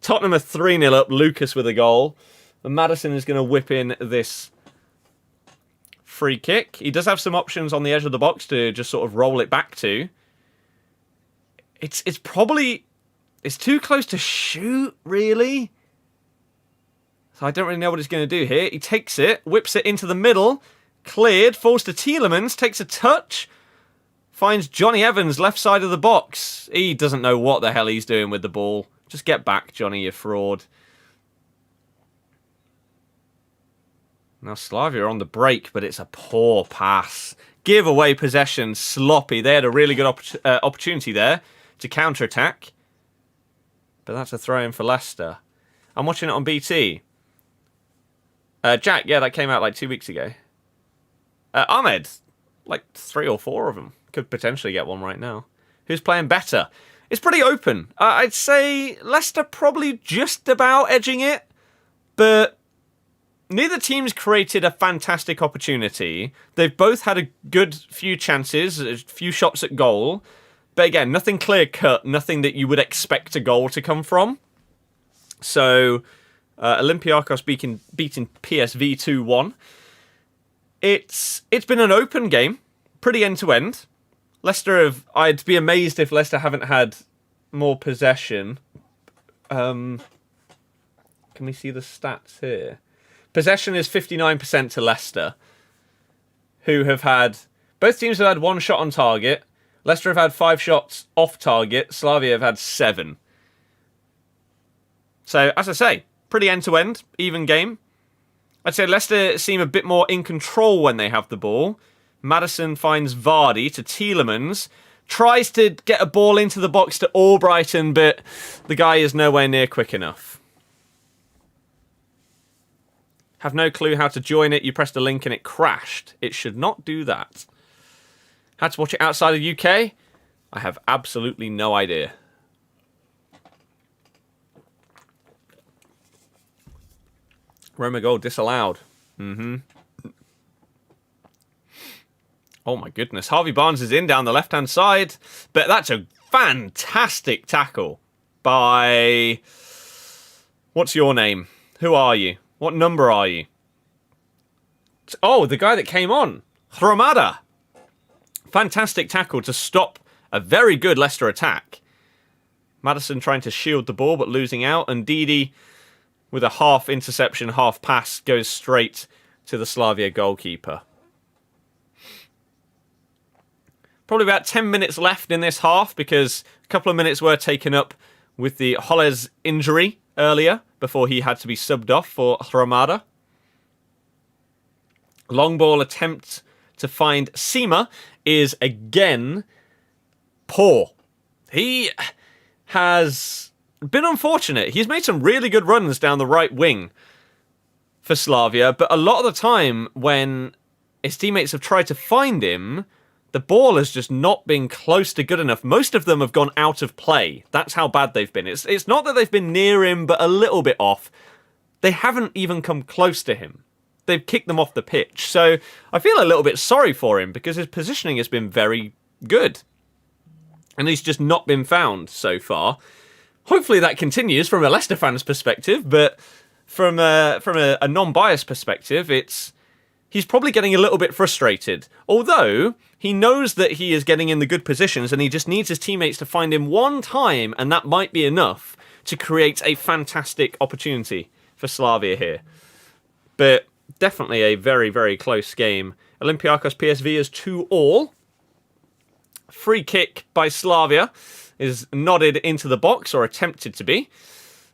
Tottenham are 3-0 up. Lucas with a goal. And Maddison is going to whip in this free kick. He does have some options on the edge of the box to just sort of roll it back to. It's probably... It's too close to shoot, really. So I don't really know what he's going to do here. He takes it, whips it into the middle. Cleared, falls to Tielemans, takes a touch. Finds Johnny Evans, left side of the box. He doesn't know what the hell he's doing with the ball. Just get back, Johnny, you fraud. Now Slavia are on the break, but it's a poor pass. Give away possession, sloppy. They had a really good opportunity there to counter-attack. But that's a throw-in for Leicester. I'm watching it on BT. Jack, yeah, that came out like 2 weeks ago. Ahmed, like 3 or 4 of them. Could potentially get one right now. Who's playing better? It's pretty open. I'd say Leicester probably just about edging it, but neither team's created a fantastic opportunity. They've both had a good few chances, a few shots at goal, but again, nothing clear-cut, nothing that you would expect a goal to come from. So, Olympiacos beating PSV 2-1. It's been an open game, pretty end-to-end. I'd be amazed if Leicester haven't had more possession. Can we see the stats here? Possession is 59% to Leicester, who have had... Both teams have had 1 shot on target. Leicester have had 5 shots off target. Slavia have had 7. So, as I say, pretty end-to-end, even game. I'd say Leicester seem a bit more in control when they have the ball. Maddison finds Vardy to Tielemans. Tries to get a ball into the box to Albrighton, but the guy is nowhere near quick enough. Have no clue how to join it. You pressed a link and it crashed. It should not do that. How to watch it outside of the UK? I have absolutely no idea. Roma goal disallowed. Oh my goodness. Harvey Barnes is in down the left-hand side. But that's a fantastic tackle by... What's your name? Who are you? What number are you? Oh, the guy that came on. Hromada. Fantastic tackle to stop a very good Leicester attack. Maddison trying to shield the ball but losing out. And Didi, with a half interception, half pass, goes straight to the Slavia goalkeeper. Probably about 10 minutes left in this half because a couple of minutes were taken up with the Holles injury earlier before he had to be subbed off for Hromada. Long ball attempt to find Sima is again poor. He has been unfortunate. He's made some really good runs down the right wing for Slavia, but a lot of the time when his teammates have tried to find him, the ball has just not been close to good enough. Most of them have gone out of play. That's how bad they've been. It's not that they've been near him, but a little bit off. They haven't even come close to him. They've kicked them off the pitch. So I feel a little bit sorry for him because his positioning has been very good. And he's just not been found so far. Hopefully that continues from a Leicester fan's perspective, but from a non-biased perspective, he's probably getting a little bit frustrated. Although he knows that he is getting in the good positions and he just needs his teammates to find him one time, and that might be enough to create a fantastic opportunity for Slavia here. But definitely a very, very close game. Olympiacos PSV is 2-2. Free kick by Slavia is nodded into the box, or attempted to be.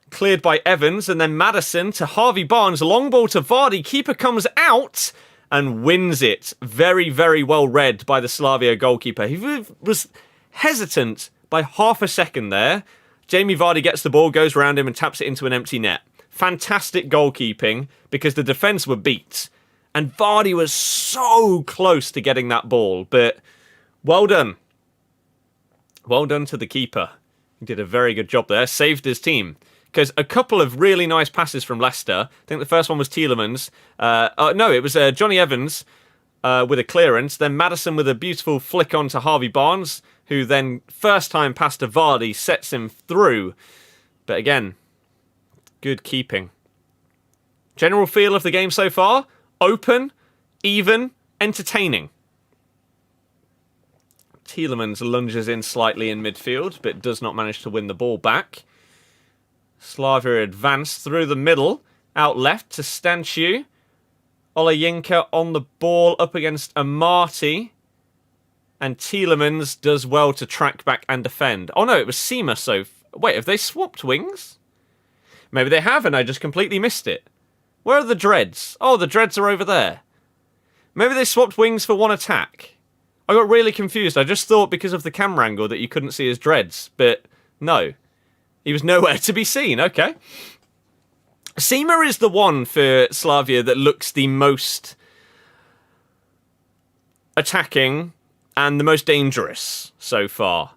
Cleared by Evans, and then Maddison to Harvey Barnes. Long ball to Vardy. Keeper comes out and wins it. Very, very well read by the Slavia goalkeeper. He was hesitant by half a second there. Jamie Vardy gets the ball, goes around him and taps it into an empty net. Fantastic goalkeeping because the defence were beat. And Vardy was so close to getting that ball. But well done. Well done to the keeper. He did a very good job there. Saved his team. Because a couple of really nice passes from Leicester. I think the first one was Tielemans. No, it was Johnny Evans with a clearance. Then Maddison with a beautiful flick on to Harvey Barnes, who then first time pass to Vardy sets him through. But again, good keeping. General feel of the game so far? Open, even, entertaining. Tielemans lunges in slightly in midfield, but does not manage to win the ball back. Slavia advance through the middle, out left to Stanciu. Olejinka on the ball up against Amati. And Tielemans does well to track back and defend. Oh no, it was Sima. So wait, have they swapped wings? Maybe they have and I just completely missed it. Where are the dreads? Oh, the dreads are over there. Maybe they swapped wings for one attack. I got really confused. I just thought because of the camera angle that you couldn't see his dreads. But no. He was nowhere to be seen. Okay. Sima is the one for Slavia that looks the most attacking and the most dangerous so far.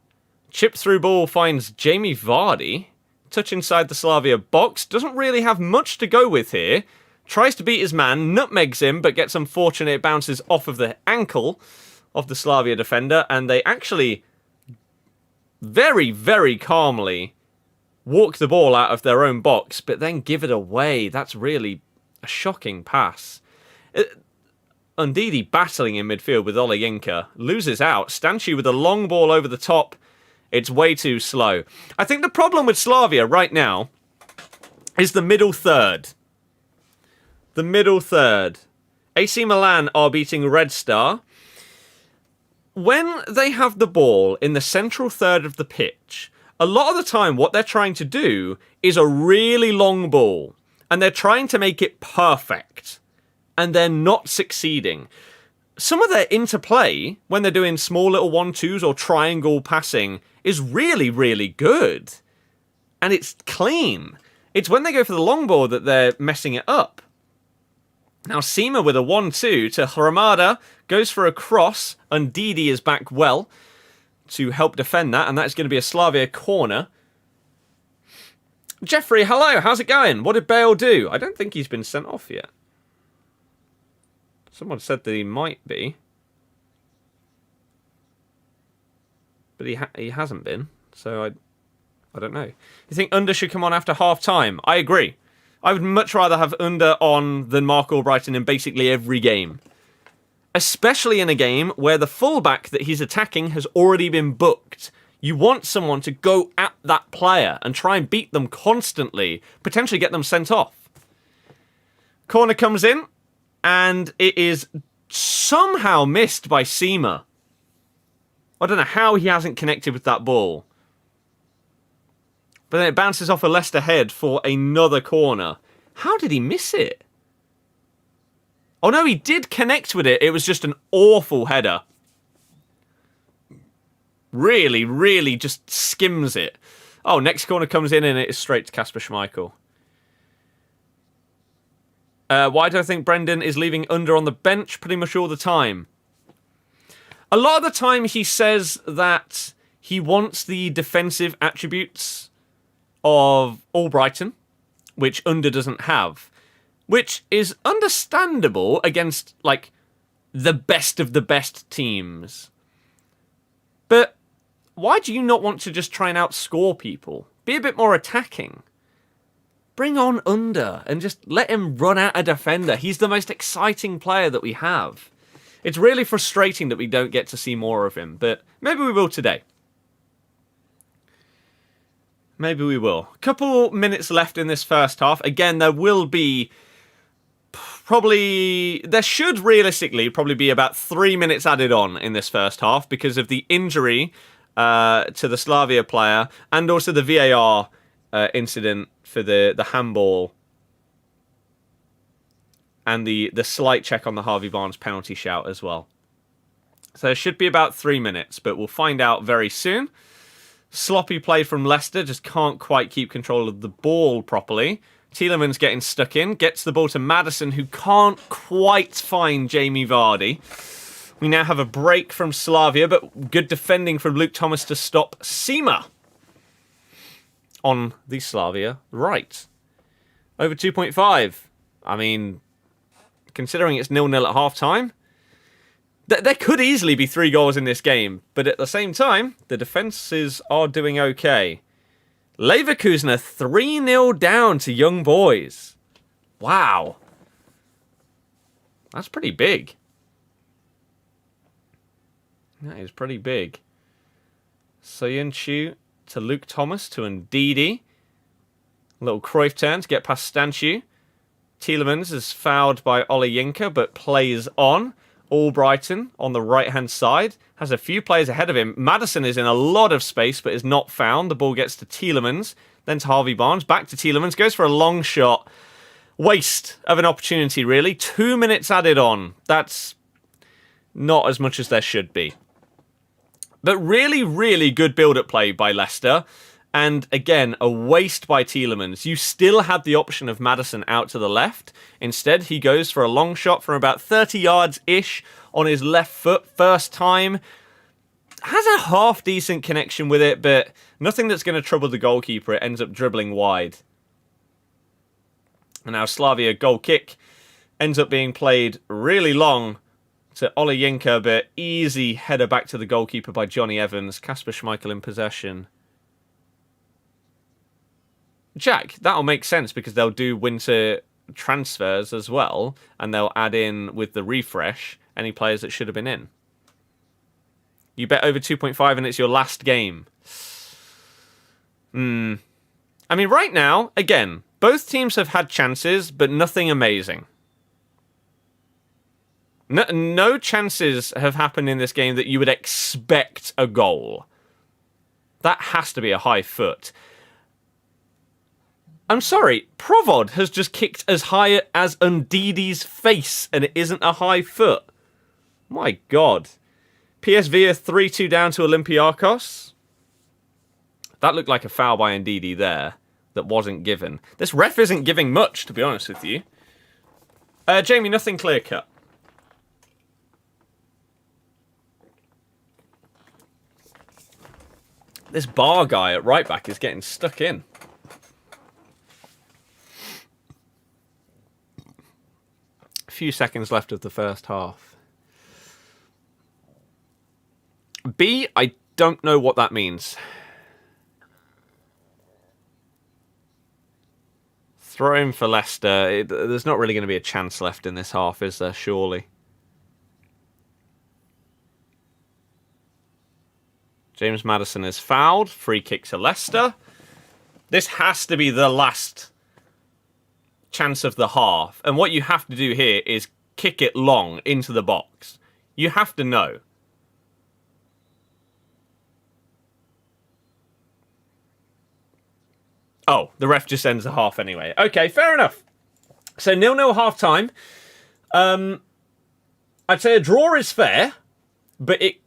Chip through ball finds Jamie Vardy. Touch inside the Slavia box. Doesn't really have much to go with here. Tries to beat his man. Nutmegs him, but gets unfortunate. It bounces off of the ankle of the Slavia defender. And they actually very, very calmly walk the ball out of their own box, but then give it away. That's really a shocking pass. Undidi battling in midfield with Olejinka. Loses out. Stanciu with a long ball over the top. It's way too slow. I think the problem with Slavia right now is the middle third. The middle third. AC Milan are beating Red Star. When they have the ball in the central third of the pitch, a lot of the time what they're trying to do is a really long ball. And they're trying to make it perfect. And they're not succeeding. Some of their interplay, when they're doing small little 1-2s or triangle passing, is really, really good. And it's clean. It's when they go for the long ball that they're messing it up. Now, Sima with a 1-2 to Hramada, goes for a cross, and Didi is back well to help defend that, and that's going to be a Slavia corner. Jeffrey, hello, how's it going? What did Bale do? I don't think he's been sent off yet. Someone said that he might be. But he hasn't been, so I don't know. You think Under should come on after half-time? I agree. I would much rather have Under on than Mark Albrighton in basically every game. Especially in a game where the fullback that he's attacking has already been booked. You want someone to go at that player and try and beat them constantly, potentially get them sent off. Corner comes in, and it is somehow missed by Sima. I don't know how he hasn't connected with that ball. But then it bounces off a Leicester head for another corner. How did he miss it? Oh no, he did connect with it. It was just an awful header. Really, really just skims it. Oh, next corner comes in and it is straight to Kasper Schmeichel. Why do I think Brendan is leaving Under on the bench pretty much all the time? A lot of the time he says that he wants the defensive attributes of Albrighton, which Under doesn't have. Which is understandable against, like, the best of the best teams. But why do you not want to just try and outscore people? Be a bit more attacking. Bring on Under and just let him run at a defender. He's the most exciting player that we have. It's really frustrating that we don't get to see more of him, but maybe we will today. Maybe we will. A couple minutes left in this first half. Again, there will be there should realistically probably be about 3 minutes added on in this first half because of the injury to the Slavia player and also the VAR incident for the handball and the slight check on the Harvey Barnes penalty shout as well. So it should be about 3 minutes, but we'll find out very soon. Sloppy play from Leicester, just can't quite keep control of the ball properly. Tielemans getting stuck in, gets the ball to Maddison, who can't quite find Jamie Vardy. We now have a break from Slavia, but good defending from Luke Thomas to stop Sima on the Slavia right. Over 2.5. I mean, considering it's 0-0 at half-time, there could easily be 3 goals in this game, but at the same time, the defences are doing okay. Leverkusen are 3-0 down to Young Boys. Wow. That's pretty big. That is pretty big. Soyuncu to Luke Thomas to Ndidi. Little Cruyff turn to get past Stanchu. Tielemans is fouled by Olayinka, but plays on. Albrighton on the right-hand side has a few players ahead of him. Maddison is in a lot of space, but is not found. The ball gets to Tielemans, then to Harvey Barnes, back to Tielemans, goes for a long shot. Waste of an opportunity, really. 2 minutes added on. That's not as much as there should be. But really, really good build-up play by Leicester. And again, a waste by Tielemans. You still had the option of Maddison out to the left. Instead, he goes for a long shot from about 30 yards-ish on his left foot. First time. Has a half-decent connection with it, but nothing that's going to trouble the goalkeeper. It ends up dribbling wide. And now Slavia goal kick ends up being played really long to Olayinka, but easy header back to the goalkeeper by Johnny Evans. Kasper Schmeichel in possession. Jack, that'll make sense because they'll do winter transfers as well, and they'll add in with the refresh any players that should have been in. You bet over 2.5 and it's your last game. I mean, right now, again, Both teams have had chances, but nothing amazing. No chances have happened in this game that you would expect a goal. That has to be a high foot. I'm sorry, Provod has just kicked as high as Undidi's face, and it isn't a high foot. My God. PSV are 3-2 down to Olympiacos. That looked like a foul by Ndidi there that wasn't given. This ref isn't giving much, to be honest with you. Jamie, nothing clear-cut. This bar guy at right back is getting stuck in. A few seconds left of the first half. B, I don't know what that means. Throw him for Leicester. There's not really going to be a chance left in this half, is there? Surely. James Maddison is fouled. Free kick to Leicester. This has to be the last chance of the half. And what you have to do here is kick it long into the box. You have to know. Oh, the ref just ends the half anyway. Okay, fair enough. So 0-0 half time. I'd say a draw is fair, but it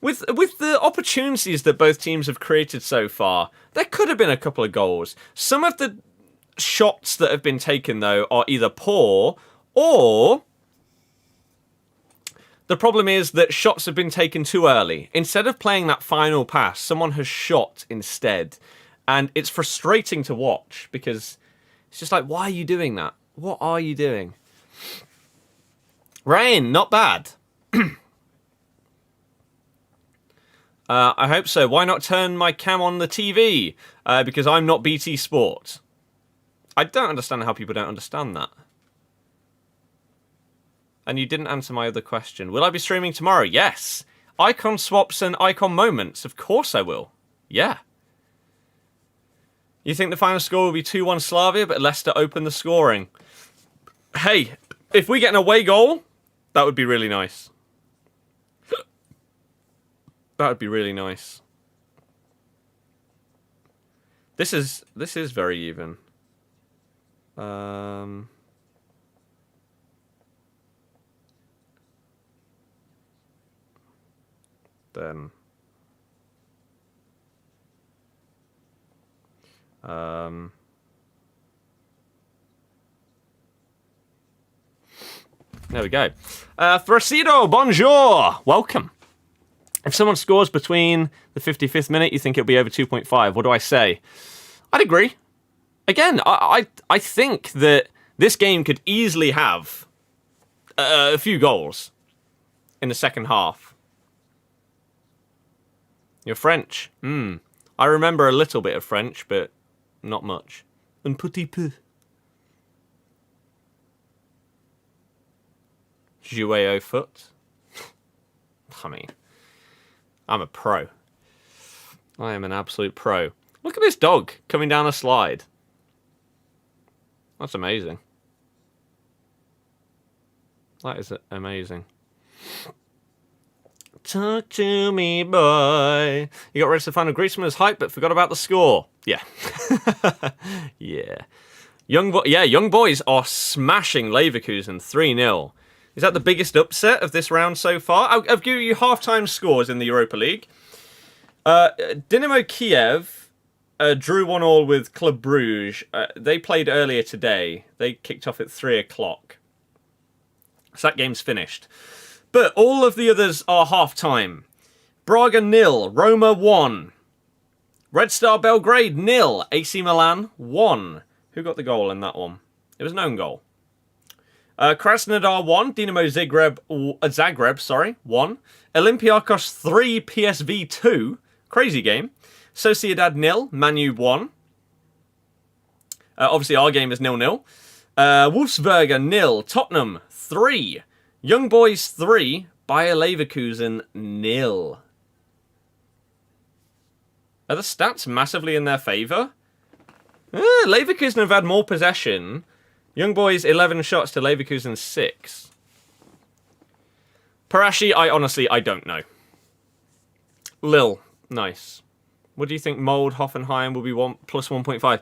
with the opportunities that both teams have created so far, there could have been a couple of goals. Some of the shots that have been taken though are either poor or the problem is that shots have been taken too early. Instead of playing that final pass, someone has shot instead. And it's frustrating to watch because it's just like, why are you doing that? What are you doing? Rain, not bad. I hope so. Why not turn my cam on the TV? Because I'm not BT Sport. I don't understand how people don't understand that. And you didn't answer my other question. Will I be streaming tomorrow? Yes. Icon swaps and icon moments. Of course I will. Yeah. You think the final score will be 2-1 Slavia, but Leicester open the scoring? Hey, if we get an away goal, that would be really nice. That would be really nice. This is very even. Then. There we go. Frasido, bonjour! Welcome. If someone scores between the 55th minute, you think it'll be over 2.5. What do I say? I'd agree. Again, I think that this game could easily have a few goals in the second half. You're French. I remember a little bit of French, but not much. Un petit peu. Jouer au foot. I mean, I'm a pro. I am an absolute pro. Look at this dog coming down a slide. That's amazing. That is amazing. Talk to me, boy. You got ready to find a Griezmann as hype, but forgot about the score. Yeah. Yeah. Young boys are smashing Leverkusen 3-0. Is that the biggest upset of this round so far? I'll give you half-time scores in the Europa League. Dynamo Kiev drew 1-1 with Club Bruges. They played earlier today. They kicked off at 3 o'clock. So that game's finished. But all of the others are half-time. Braga 0, Roma 1. Red Star Belgrade 0, AC Milan 1. Who got the goal in that one? It was an own goal. Krasnodar 1, Dinamo Zagreb 1. Olympiacos 3, PSV 2. Crazy game. Sociedad 0, Manu 1. Obviously our game is 0-0. Wolfsberger 0, Tottenham 3. Young Boys 3, Bayer Leverkusen 0. Are the stats massively in their favour? Leverkusen have had more possession. Young Boys 11 shots to Leverkusen 6. Parashi, I don't know. Lil, nice. What do you think Mold, Hoffenheim will be plus 1.5?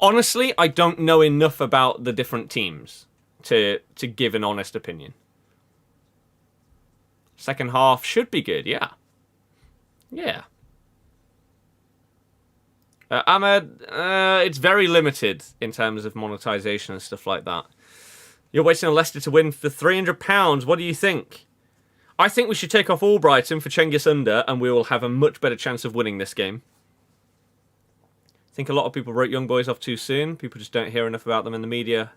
Honestly, I don't know enough about the different teams to give an honest opinion. Second half should be good, yeah. Yeah. Ahmed, it's very limited in terms of monetization and stuff like that. You're waiting on Leicester to win for £300. What do you think? I think we should take off Albrighton for Cengiz Under, and we will have a much better chance of winning this game. I think a lot of people wrote Young Boys off too soon. People just don't hear enough about them in the media.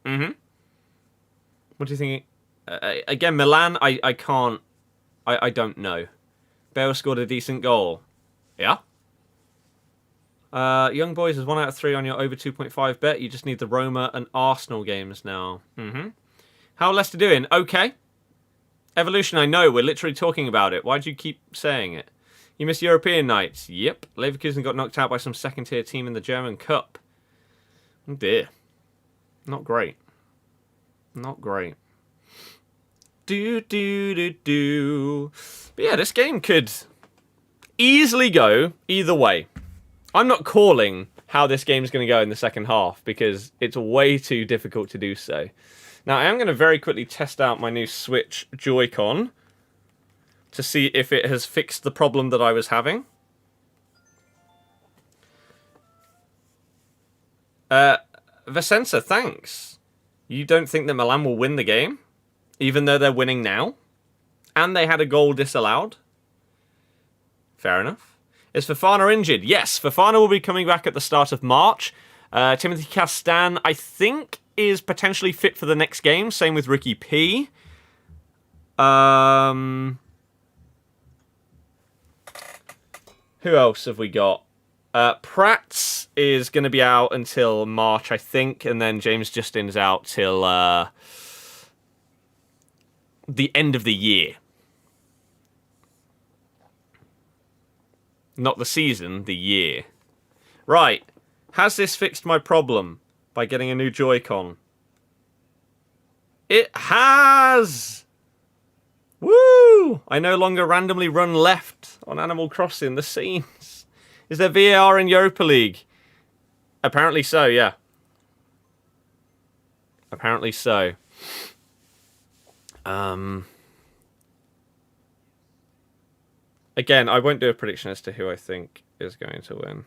What do you think? Again, Milan, I can't... I don't know. Bale scored a decent goal. Yeah? Young Boys is 1 out of 3 on your over 2.5 bet. You just need the Roma and Arsenal games now. How are Leicester doing? Okay. Evolution, I know. We're literally talking about it. Why do you keep saying it? You missed European nights. Yep. Leverkusen got knocked out by some second-tier team in the German Cup. Oh dear. Not great. Not great. But yeah, this game could easily go either way. I'm not calling how this game is going to go in the second half because it's way too difficult to do so. Now, I am going to very quickly test out my new Switch Joy-Con to see if it has fixed the problem that I was having. Vicenza, thanks. You don't think that Milan will win the game? Even though they're winning now? And they had a goal disallowed? Fair enough. Is Fofana injured? Yes, Fofana will be coming back at the start of March. Timothy Castan, I think, is potentially fit for the next game. Same with Ricky P. Who else have we got? Prats is going to be out until March, I think. And then James Justin's out till the end of the year. Not the season, the year. Right. Has this fixed my problem by getting a new Joy-Con? It has! Woo! I no longer randomly run left on Animal Crossing. The scenes. Is there VAR in Europa League? Apparently so, yeah. Apparently so. Again, I won't do a prediction as to who I think is going to win.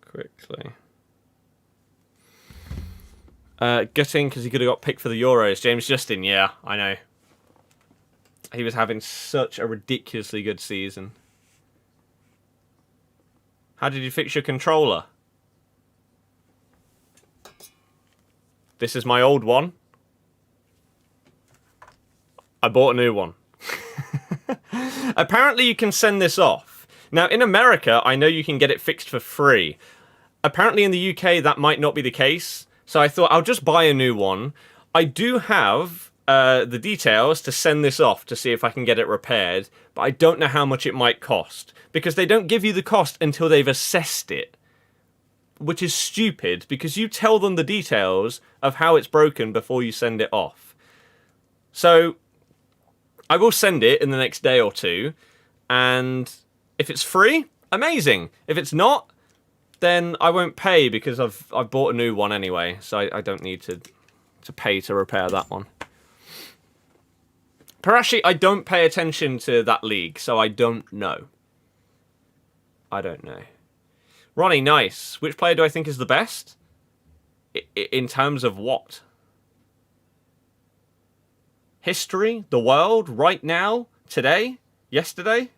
Quickly. Gutting because he could have got picked for the Euros. James Justin, yeah, I know. He was having such a ridiculously good season. How did you fix your controller? This is my old one. I bought a new one. Apparently you can send this off. Now, in America, I know you can get it fixed for free. Apparently in the UK, that might not be the case. So I thought I'll just buy a new one. I do have the details to send this off to see if I can get it repaired, but I don't know how much it might cost because they don't give you the cost until they've assessed it, which is stupid because you tell them the details of how it's broken before you send it off. So I will send it in the next day or two, and if it's free, amazing. If it's not, then I won't pay because I've bought a new one anyway, so I don't need to pay to repair that one. Parashi, I don't pay attention to that league, so I don't know. I don't know. Ronnie, nice. Which player do I think is the best? In terms of what? History? The world? Right now? Today? Yesterday?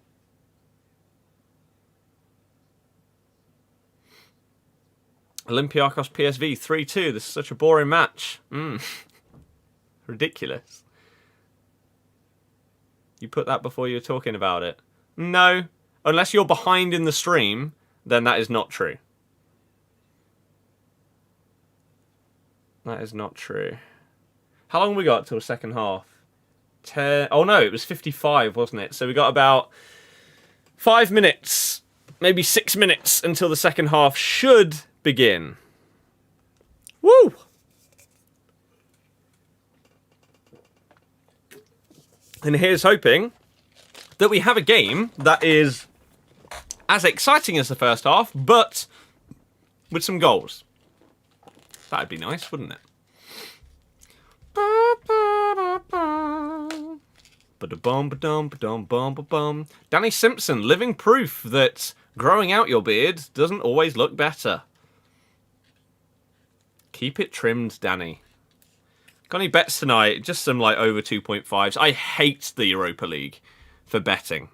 Olympiacos PSV 3-2. This is such a boring match. Ridiculous. You put that before you were talking about it. No. Unless you're behind in the stream, then that is not true. That is not true. How long we got till second half? 10. Oh no, it was 55, wasn't it? So we got about 5 minutes, maybe 6 minutes until the second half should begin. Woo! And here's hoping that we have a game that is as exciting as the first half, but with some goals. That'd be nice, wouldn't it? Danny Simpson, living proof that growing out your beard doesn't always look better. Keep it trimmed, Danny. Got any bets tonight? Just some like over 2.5s. I hate the Europa League for betting.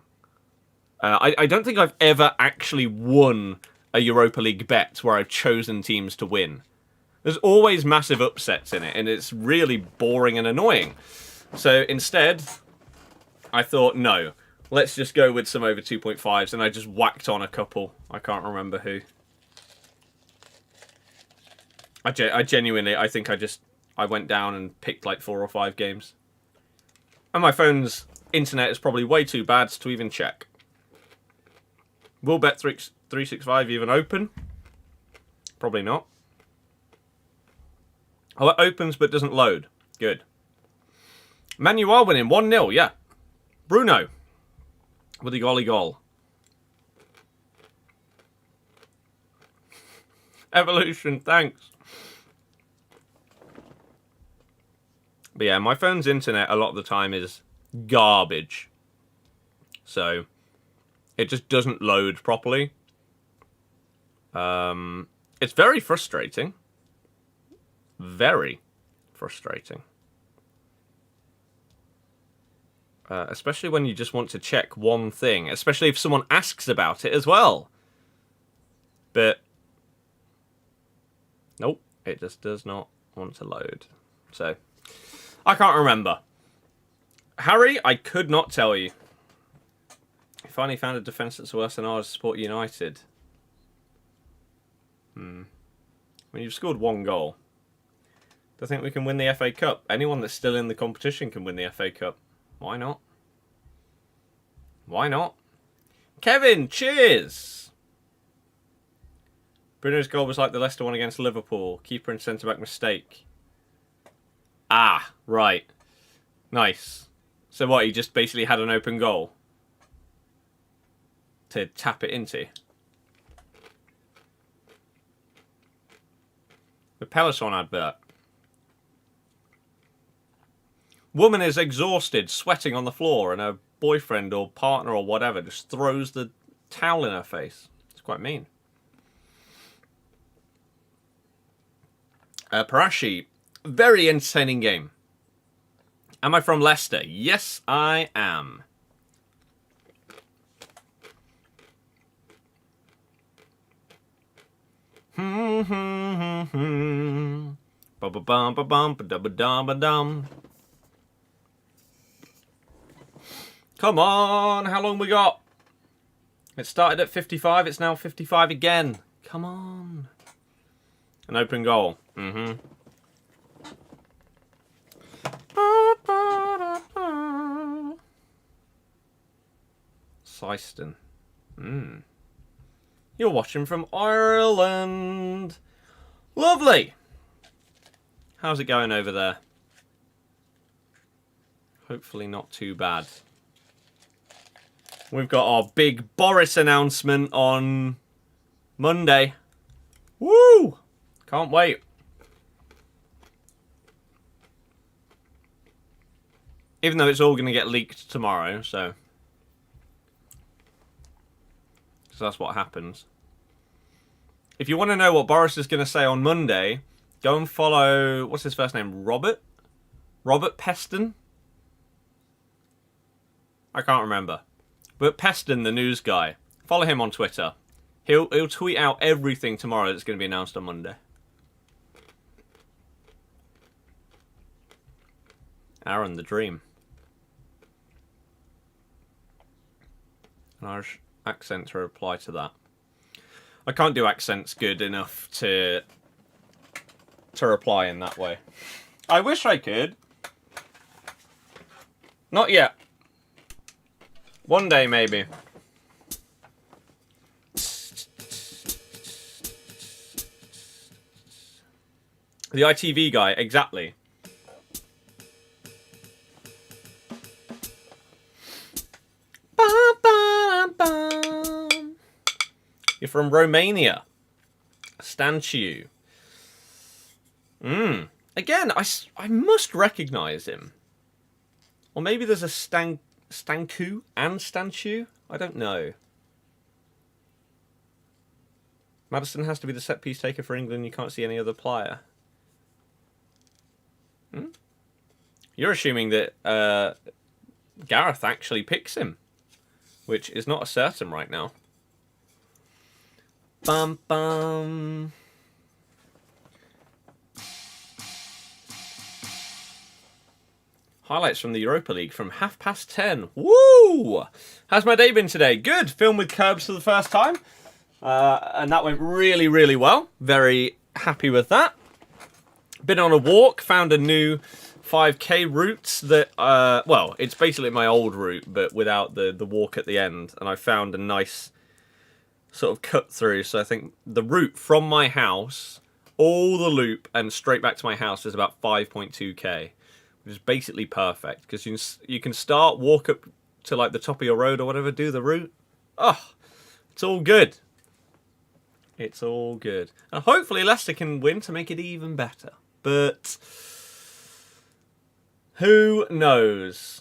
I don't think I've ever actually won a Europa League bet where I've chosen teams to win. There's always massive upsets in it, and it's really boring and annoying. So instead, I thought, no, let's just go with some over 2.5s, and I just whacked on a couple. I can't remember who. I genuinely, I think I went down and picked like 4 or 5 games. And my phone's internet is probably way too bad to even check. Will Bet365 even open? Probably not. Oh, it opens but doesn't load. Good. Man, you are winning 1-0, yeah. Bruno with the golly goal. Evolution, thanks. But yeah, my phone's internet a lot of the time is garbage. So it just doesn't load properly. It's very frustrating. Very frustrating. Especially when you just want to check one thing. Especially if someone asks about it as well. But nope, it just does not want to load. So I can't remember. Harry, I could not tell you. I finally found a defence that's worse than ours. Support United. When you've scored 1 goal. Do you think we can win the FA Cup? Anyone that's still in the competition can win the FA Cup. Why not? Why not? Kevin, cheers! Bruno's goal was like the Leicester one against Liverpool. Keeper and centre-back mistake. Ah, right. Nice. So what, he just basically had an open goal to tap it into? The Peloton advert. Woman is exhausted, sweating on the floor, and her boyfriend or partner or whatever just throws the towel in her face. It's quite mean. Parashi, very entertaining game. Am I from Leicester? Yes, I am. Come on, how long we got? It started at 55, it's now 55 again. Come on. An open goal. Syston. You're watching from Ireland. Lovely. How's it going over there? Hopefully not too bad. We've got our big Boris announcement on Monday. Woo! Can't wait. Even though it's all going to get leaked tomorrow, so that's what happens. If you want to know what Boris is going to say on Monday, go and follow, what's his first name? Robert? Robert Peston? I can't remember. But Peston, the news guy, follow him on Twitter. He'll tweet out everything tomorrow that's going to be announced on Monday. Aaron, the dream. An Irish accent to reply to that. I can't do accents good enough to to reply in that way. I wish I could. Not yet. One day, maybe. The ITV guy, exactly. You're from Romania. Stanciu. Again, I must recognise him. Or maybe there's a Stanku and Stanciu? I don't know. Maddison has to be the set piece taker for England. You can't see any other player. You're assuming that Gareth actually picks him, which is not certain right now. Bum bum. Highlights from the Europa League from 10:30. Woo! How's my day been today? Good. Filmed with Curbs for the first time. And that went really, really well. Very happy with that. Been on a walk. Found a new 5k route that, well, it's basically my old route, but without the walk at the end. And I found a nice sort of cut through. So I think the route from my house, all the loop, and straight back to my house is about 5.2k. Which is basically perfect, because you can start, walk up to like the top of your road or whatever, do the route. Oh, it's all good. It's all good. And hopefully Leicester can win to make it even better. But who knows?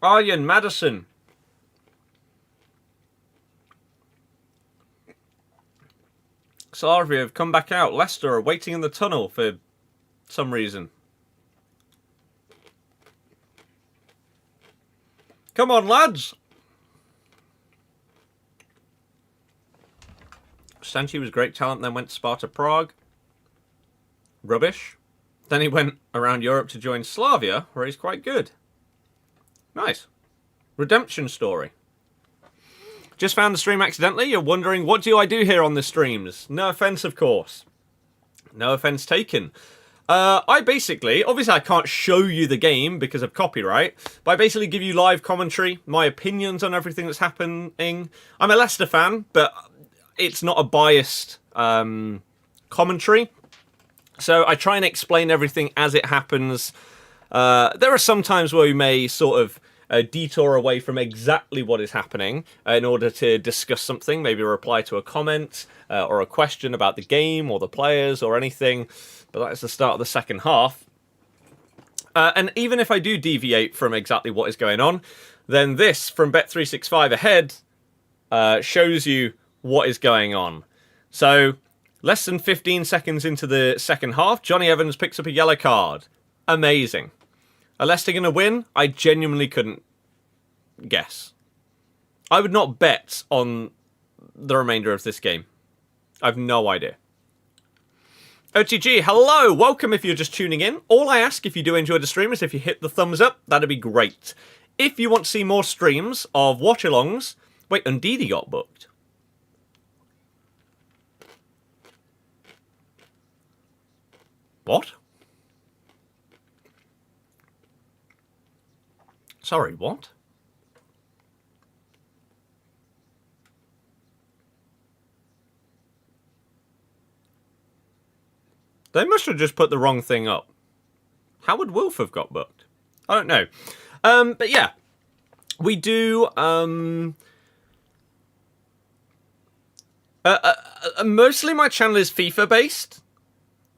Arjen Madison. Slavia have come back out. Leicester are waiting in the tunnel for some reason. Come on, lads. Stanchi was great talent, then went to Sparta Prague. Rubbish. Then he went around Europe to join Slavia, where he's quite good. Nice. Redemption story. Just found the stream accidentally. You're wondering, what do I do here on the streams? No offense, of course. No offense taken. I basically, obviously I can't show you the game because of copyright, but I basically give you live commentary, my opinions on everything that's happening. I'm a Leicester fan, but it's not a biased commentary. So I try and explain everything as it happens. There are some times where we may sort of detour away from exactly what is happening in order to discuss something, maybe reply to a comment or a question about the game or the players or anything. But that's the start of the second half. And even if I do deviate from exactly what is going on, then this from Bet365 ahead shows you what is going on. So less than 15 seconds into the second half, Johnny Evans picks up a yellow card. Amazing. Are Leicester going to win? I genuinely couldn't guess. I would not bet on the remainder of this game. I have no idea. OTG, hello! Welcome if you're just tuning in. All I ask if you do enjoy the stream is if you hit the thumbs up, that'd be great. If you want to see more streams of watch-alongs... Wait, Ndidi got booked. What? Sorry, what? They must have just put the wrong thing up. How would Wolf have got booked? I don't know. But yeah, we do... mostly my channel is FIFA based,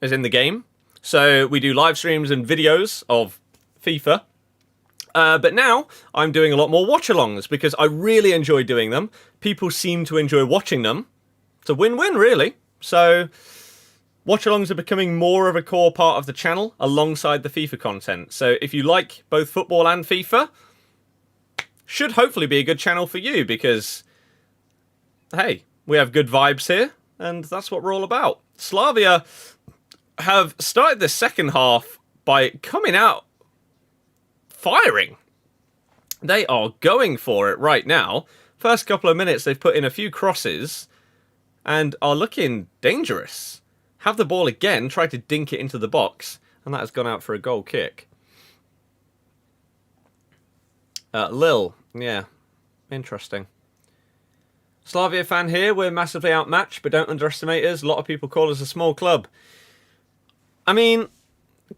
as in the game. So we do live streams and videos of FIFA. But now I'm doing a lot more watch-alongs because I really enjoy doing them. People seem to enjoy watching them. It's a win-win, really. So watch-alongs are becoming more of a core part of the channel alongside the FIFA content. So if you like both football and FIFA, should hopefully be a good channel for you because, hey, we have good vibes here and that's what we're all about. Slavia have started the second half by coming out firing. They are going for it right now. First couple of minutes, they've put in a few crosses and are looking dangerous. Have the ball again, try to dink it into the box, and that has gone out for a goal kick. Lille, yeah, interesting. Slavia fan here, we're massively outmatched, but don't underestimate us. A lot of people call us a small club. I mean,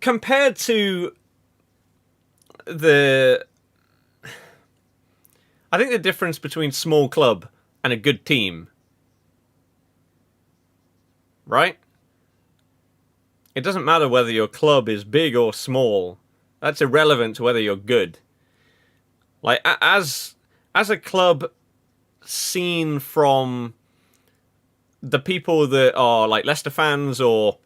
compared to I think the difference between small club and a good team, right? It doesn't matter whether your club is big or small. That's irrelevant to whether you're good. Like, as a club seen from the people that are like Leicester fans or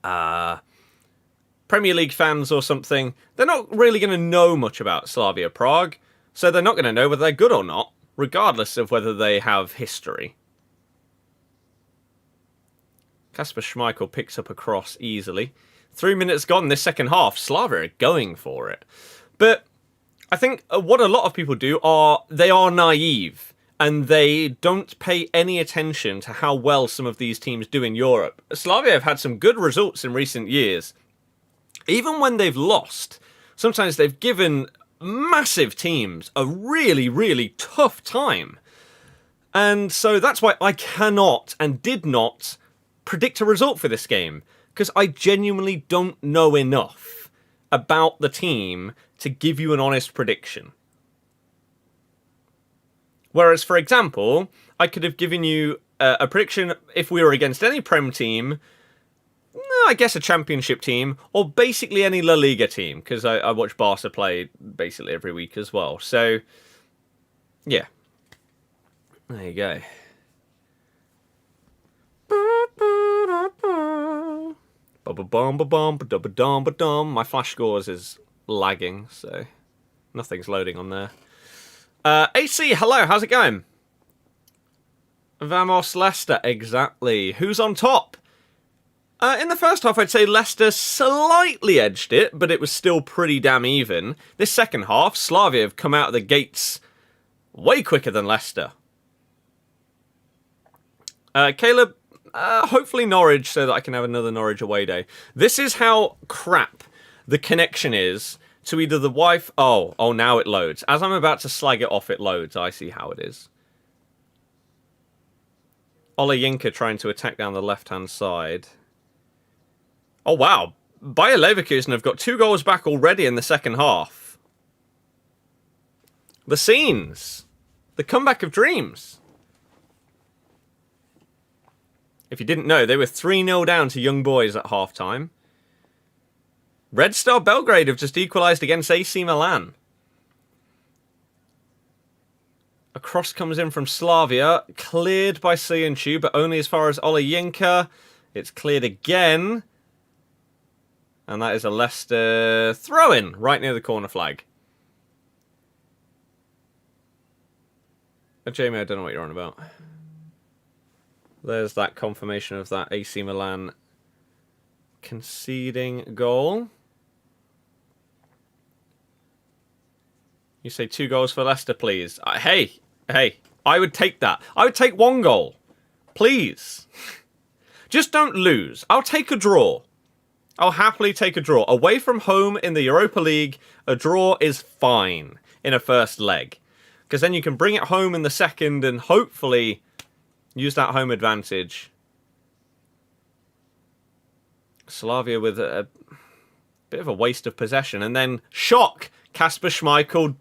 Premier League fans or something, they're not really going to know much about Slavia Prague, so they're not going to know whether they're good or not, regardless of whether they have history. Kasper Schmeichel picks up a cross easily. 3 minutes gone this second half. Slavia are going for it. But I think what a lot of people do they are naive and they don't pay any attention to how well some of these teams do in Europe. Slavia have had some good results in recent years. Even when they've lost, sometimes they've given massive teams a really, really tough time. And so that's why I cannot and did not predict a result for this game, because I genuinely don't know enough about the team to give you an honest prediction. Whereas, for example, I could have given you a prediction if we were against any Prem team, I guess a Championship team, or basically any La Liga team, because I watch Barca play basically every week as well. So, yeah. There you go. My flash scores is lagging, so nothing's loading on there. AC, hello, how's it going? Vamos Leicester, exactly. Who's on top? In the first half, I'd say Leicester slightly edged it, but it was still pretty damn even. This second half, Slavia have come out of the gates way quicker than Leicester. Caleb, hopefully Norwich, so that I can have another Norwich away day. This is how crap the connection is to either the wife... Oh, now it loads. As I'm about to slag it off, it loads. I see how it is. Olayinka trying to attack down the left-hand side. Oh, wow. Bayer Leverkusen have got 2 goals back already in the second half. The scenes. The comeback of dreams. If you didn't know, they were 3-0 down to Young Boys at half-time. Red Star Belgrade have just equalised against AC Milan. A cross comes in from Slavia, cleared by Sianchu, but only as far as Olayinka. It's cleared again. And that is a Leicester throw-in right near the corner flag. Jamie, I don't know what you're on about. There's that confirmation of that AC Milan conceding goal. You say 2 goals for Leicester, please. Hey, I would take that. I would take 1 goal. Please. Just don't lose. I'll take a draw. I'll happily take a draw. Away from home in the Europa League, a draw is fine in a first leg. Because then you can bring it home in the second and hopefully use that home advantage. Slavia with a bit of a waste of possession. And then, shock! Kasper Schmeichel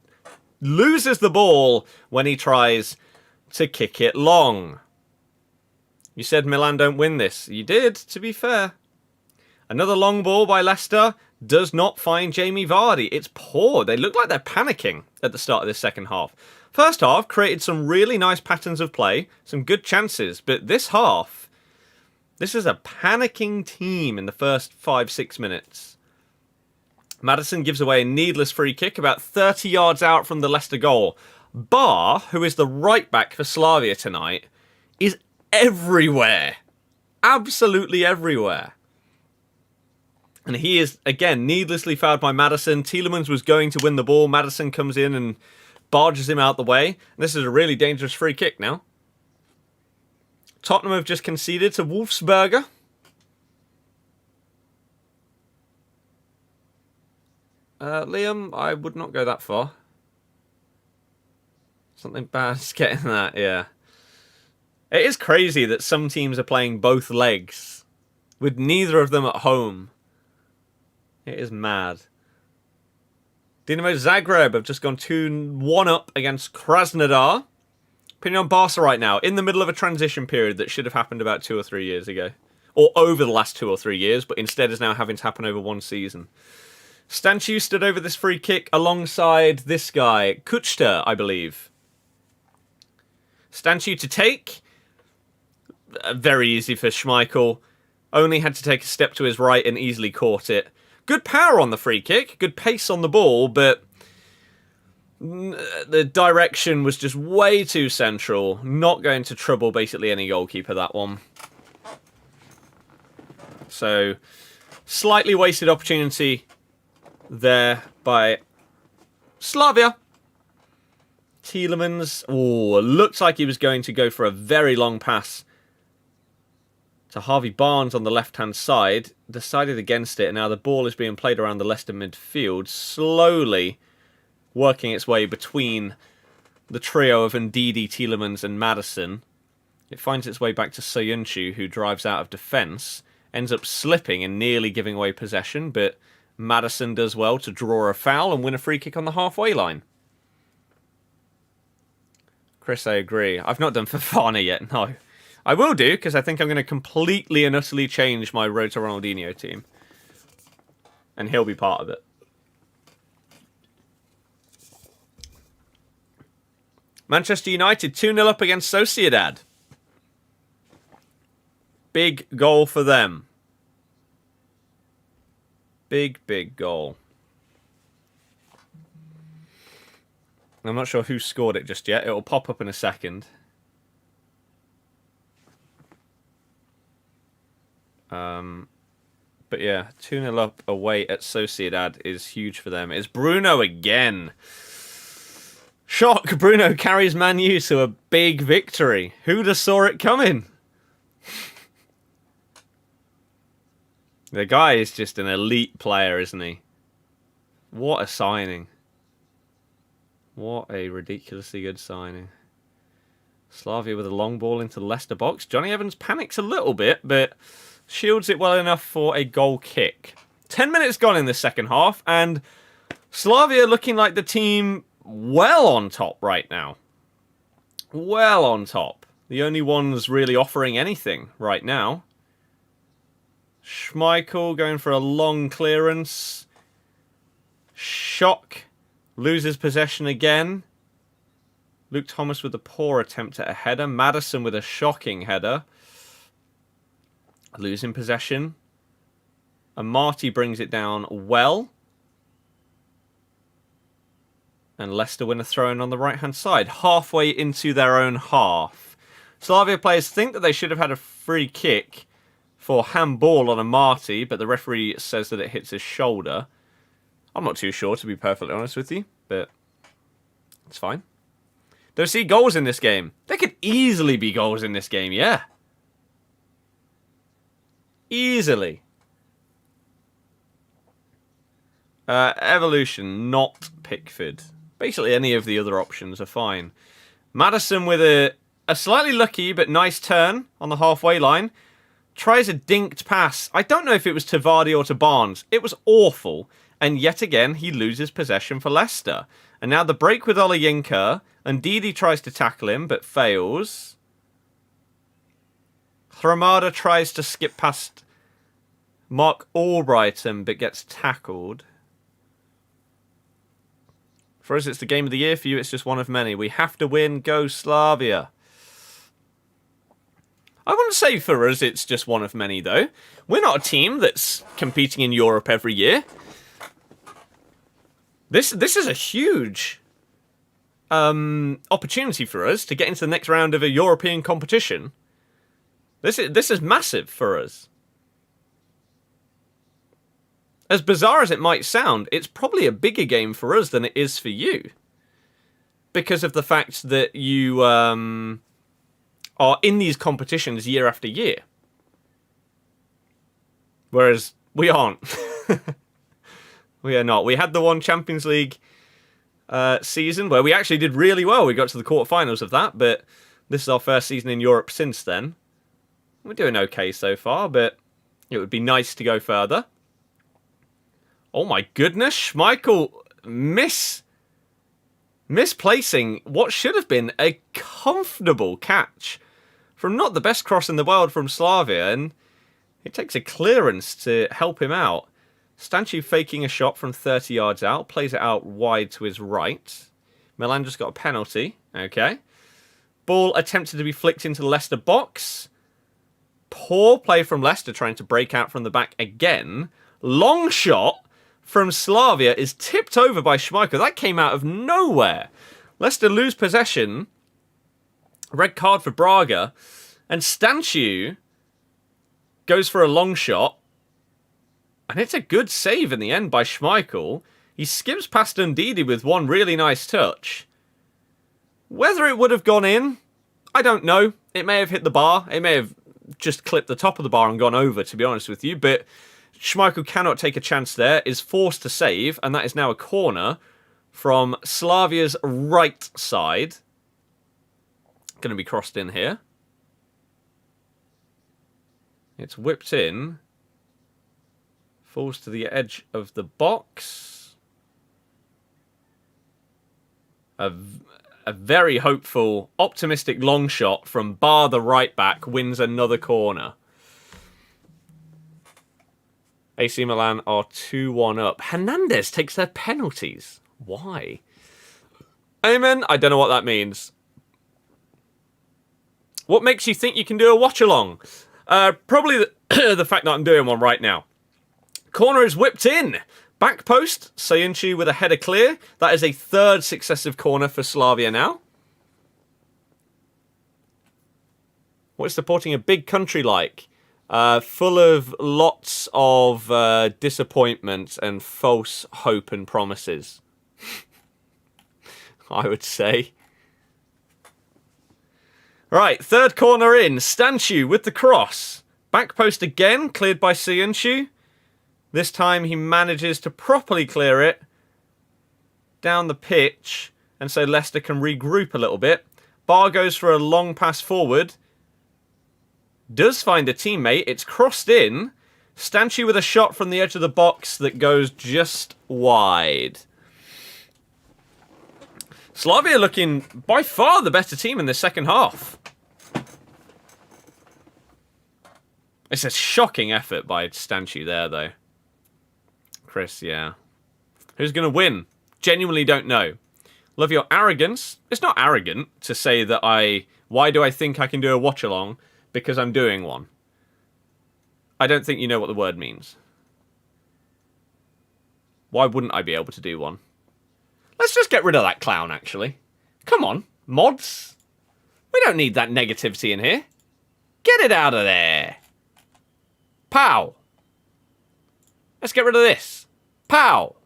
loses the ball when he tries to kick it long. You said Milan don't win this. You did, to be fair. Another long ball by Leicester does not find Jamie Vardy. It's poor. They look like they're panicking at the start of this second half. First half created some really nice patterns of play, some good chances, but this half, this is a panicking team in the first 5-6 minutes. Maddison gives away a needless free kick about 30 yards out from the Leicester goal. Barr, who is the right back for Slavia tonight, is everywhere. Absolutely everywhere. And he is, again, needlessly fouled by Maddison. Tielemans was going to win the ball. Maddison comes in and barges him out the way. This is a really dangerous free kick now. Tottenham have just conceded to Wolfsberger. Liam, I would not go that far. Something bad's getting that, yeah. It is crazy that some teams are playing both legs with neither of them at home. It is mad. Dinamo Zagreb have just gone 2-1 up against Krasnodar. Opinion on Barca right now, in the middle of a transition period that should have happened about 2 or 3 years ago. Or over the last 2 or 3 years, but instead is now having to happen over one season. Stanchu stood over this free kick alongside this guy, Kuchta, I believe. Stanchu to take. Very easy for Schmeichel. Only had to take a step to his right and easily caught it. Good power on the free kick. Good pace on the ball, but the direction was just way too central. Not going to trouble basically any goalkeeper, that one. So, slightly wasted opportunity there by Slavia. Tielemans, looks like he was going to go for a very long pass to Harvey Barnes on the left-hand side. Decided against it, and now the ball is being played around the Leicester midfield, slowly working its way between the trio of Ndidi, Tielemans and Maddison. It finds its way back to Soyuncu, who drives out of defence, ends up slipping and nearly giving away possession, but Maddison does well to draw a foul and win a free kick on the halfway line. Chris, I agree. I've not done Fofana yet, no. I will do, because I think I'm going to completely and utterly change my Road to Ronaldinho team. And he'll be part of it. Manchester United 2-0 up against Sociedad. Big goal for them. Big, big goal. I'm not sure who scored it just yet. It'll pop up in a second. But yeah, 2-0 up away at Sociedad is huge for them. It's Bruno again. Shock, Bruno carries Man U to a big victory. Who'd have saw it coming? The guy is just an elite player, isn't he? What a signing. What a ridiculously good signing. Slavia with a long ball into the Leicester box. Johnny Evans panics a little bit, but shields it well enough for a goal kick. 10 minutes gone in the second half, and Slavia looking like the team well on top right now. Well on top. The only ones really offering anything right now. Schmeichel going for a long clearance. Shock loses possession again. Luke Thomas with a poor attempt at a header. Maddison with a shocking header. Losing possession. And Marty brings it down well. And Leicester win a throw-in on the right-hand side. Halfway into their own half. Slavia players think that they should have had a free kick for handball on a Marty, but the referee says that it hits his shoulder. I'm not too sure, to be perfectly honest with you, but it's fine. Don't see goals in this game. There could easily be goals in this game, yeah. Easily. Evolution, not Pickford. Basically, any of the other options are fine. Maddison with a slightly lucky but nice turn on the halfway line. Tries a dinked pass. I don't know if it was to Vardy or to Barnes. It was awful. And yet again, he loses possession for Leicester. And now the break with Olayinka. And Ndidi tries to tackle him, but fails. Ramada tries to skip past Mark Albrighton, but gets tackled. For us, it's the game of the year. For you, it's just one of many. We have to win. Go Slavia. I wouldn't say for us it's just one of many, though. We're not a team that's competing in Europe every year. This is a huge opportunity for us to get into the next round of a European competition. This is massive for us. As bizarre as it might sound, it's probably a bigger game for us than it is for you. because of the fact that you are in these competitions year after year. Whereas we aren't. We are not. We had the one Champions League season where we actually did really well. We got to the quarterfinals of that, but this is our first season in Europe since then. We're doing okay so far, but it would be nice to go further. Oh my goodness, Schmeichel misplacing what should have been a comfortable catch from not the best cross in the world from Slavia, and it takes a clearance to help him out. Stanchu faking a shot from 30 yards out, plays it out wide to his right. Milan just got a penalty. Okay. Ball attempted to be flicked into the Leicester box. Poor play from Leicester trying to break out from the back again. Long shot from Slavia is tipped over by Schmeichel. That came out of nowhere. Leicester lose possession. Red card for Braga. And Stanchu goes for a long shot. And it's a good save in the end by Schmeichel. He skips past Ndidi with one really nice touch. Whether it would have gone in, I don't know. It may have hit the bar. It may have just clipped the top of the bar and gone over, to be honest with you. But Schmeichel cannot take a chance there, is forced to save, and that is now a corner from Slavia's right side. Going to be crossed in here. It's whipped in. Falls to the edge of the box. A very hopeful, optimistic long shot from Bar, the right back, wins another corner. AC Milan are 2-1 up. Fernandez takes their penalties. Why? Amen. I don't know what that means. What makes you think you can do a watch-along? Probably the fact that I'm doing one right now. Corner is whipped in. Back post, Sayunchi with a header clear. That is a third successive corner for Slavia now. What's supporting a big country like? Full of lots of disappointment and false hope and promises. I would say. Right, third corner in. Stanchu with the cross. Back post again, cleared by Sayunchi. This time he manages to properly clear it down the pitch, and so Leicester can regroup a little bit. Bar goes for a long pass forward. Does find a teammate. It's crossed in. Stanchu with a shot from the edge of the box that goes just wide. Slavia looking by far the better team in the second half. It's a shocking effort by Stanchu there, though. Chris, yeah. Who's going to win? Genuinely don't know. Love your arrogance. It's not arrogant to say that why do I think I can do a watch-along? Because I'm doing one. I don't think you know what the word means. Why wouldn't I be able to do one? Let's just get rid of that clown, actually. Come on, mods. We don't need that negativity in here. Get it out of there. Pow. Let's get rid of this. Pow.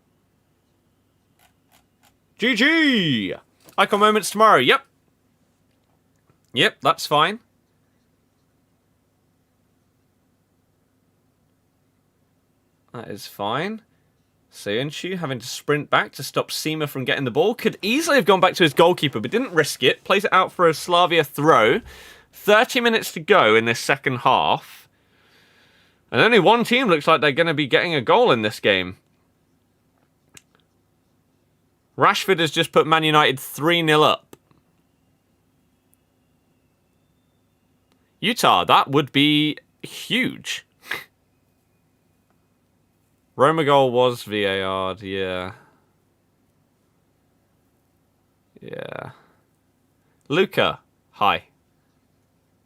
GG. Icon moments tomorrow. Yep. Yep, that's fine. That is fine. Sayunchi having to sprint back to stop Seema from getting the ball. Could easily have gone back to his goalkeeper, but didn't risk it. Plays it out for a Slavia throw. 30 minutes to go in this second half. And only one team looks like they're going to be getting a goal in this game. Rashford has just put Man United 3-0 up. Utah, that would be huge. Roma goal was VAR'd, yeah. Yeah. Luca, hi.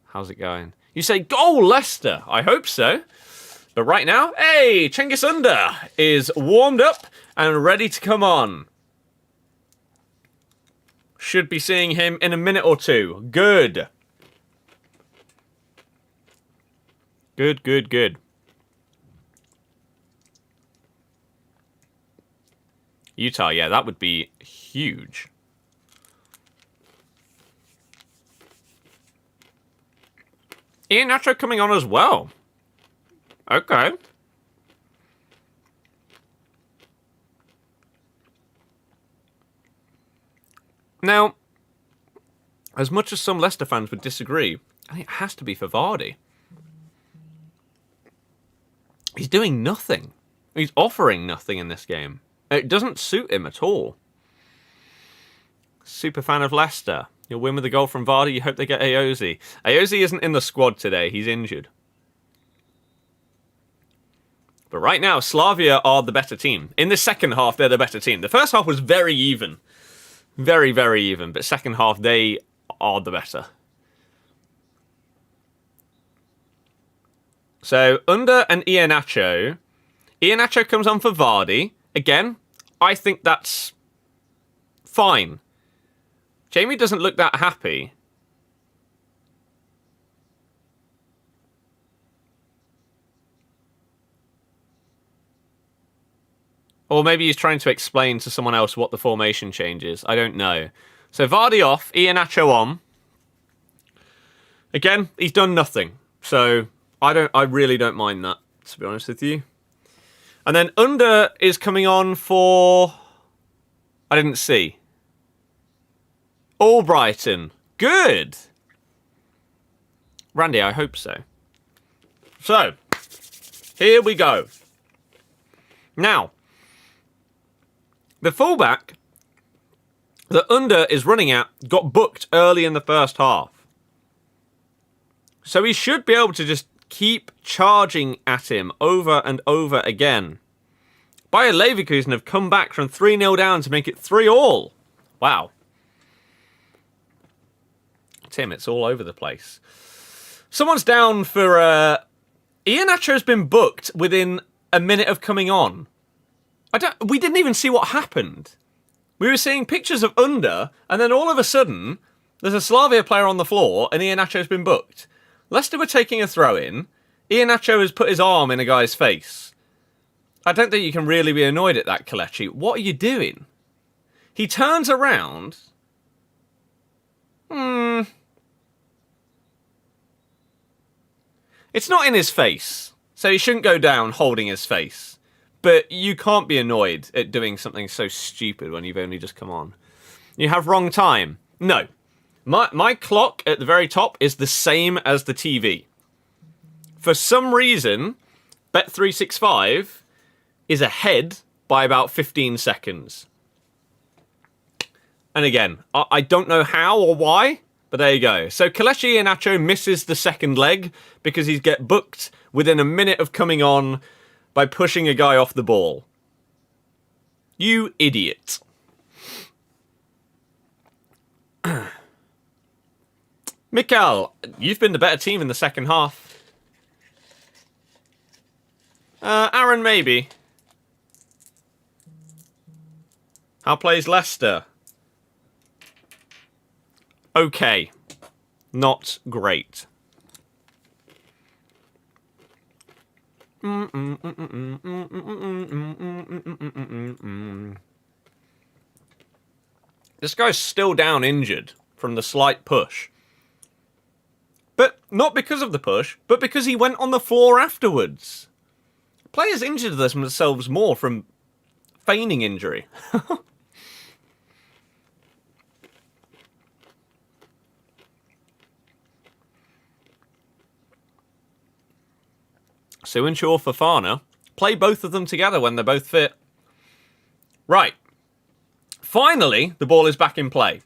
How's it going? You say, goal Leicester. I hope so. But right now, hey, Cengiz Under is warmed up and ready to come on. Should be seeing him in a minute or two. Good. Good, good, good. Utah, yeah, that would be huge. Iheanacho coming on as well. Okay. Now, as much as some Leicester fans would disagree, I think it has to be for Vardy. He's doing nothing. He's offering nothing in this game. It doesn't suit him at all. Super fan of Leicester. You'll win with a goal from Vardy. You hope they get Aozi. Aozi isn't in the squad today. He's injured. But right now, Slavia are the better team. In the second half, they're the better team. The first half was very even. Very, very even. But second half, they are the better. So, Under and Iheanacho. Iheanacho comes on for Vardy. Again, I think that's fine. Jamie doesn't look that happy. Or maybe he's trying to explain to someone else what the formation change is. I don't know. So Vardy off, Iheanacho on. Again, he's done nothing. So I really don't mind that, to be honest with you. And then Under is coming on for... I didn't see. Albrighton. Good. Randy, I hope so. So, here we go. Now, the fullback that Under is running at got booked early in the first half. So he should be able to just keep charging at him over and over again. Bayer Leverkusen have come back from 3-0 down to make it 3-3. Wow. Tim, it's all over the place. Someone's down for... Iheanacho's been booked within a minute of coming on. We didn't even see what happened. We were seeing pictures of Under, and then all of a sudden, there's a Slavia player on the floor, and Iheanacho's been booked. Leicester were taking a throw-in. Iheanacho has put his arm in a guy's face. I don't think you can really be annoyed at that, Kelechi. What are you doing? He turns around. It's not in his face, so he shouldn't go down holding his face. But you can't be annoyed at doing something so stupid when you've only just come on. You have wrong time. No. My clock at the very top is the same as the TV. For some reason, Bet365 is ahead by about 15 seconds. And again, I don't know how or why, but there you go. So Kelechi Iheanacho misses the second leg because he's get booked within a minute of coming on by pushing a guy off the ball. You idiot. Mikel, you've been the better team in the second half. Aaron, maybe. How plays Leicester? Okay. Not great. This guy's still down injured from the slight push. But not because of the push, but because he went on the floor afterwards. Players injure themselves more from feigning injury. Suinchor Fofana. Play both of them together when they're both fit. Right. Finally, the ball is back in play.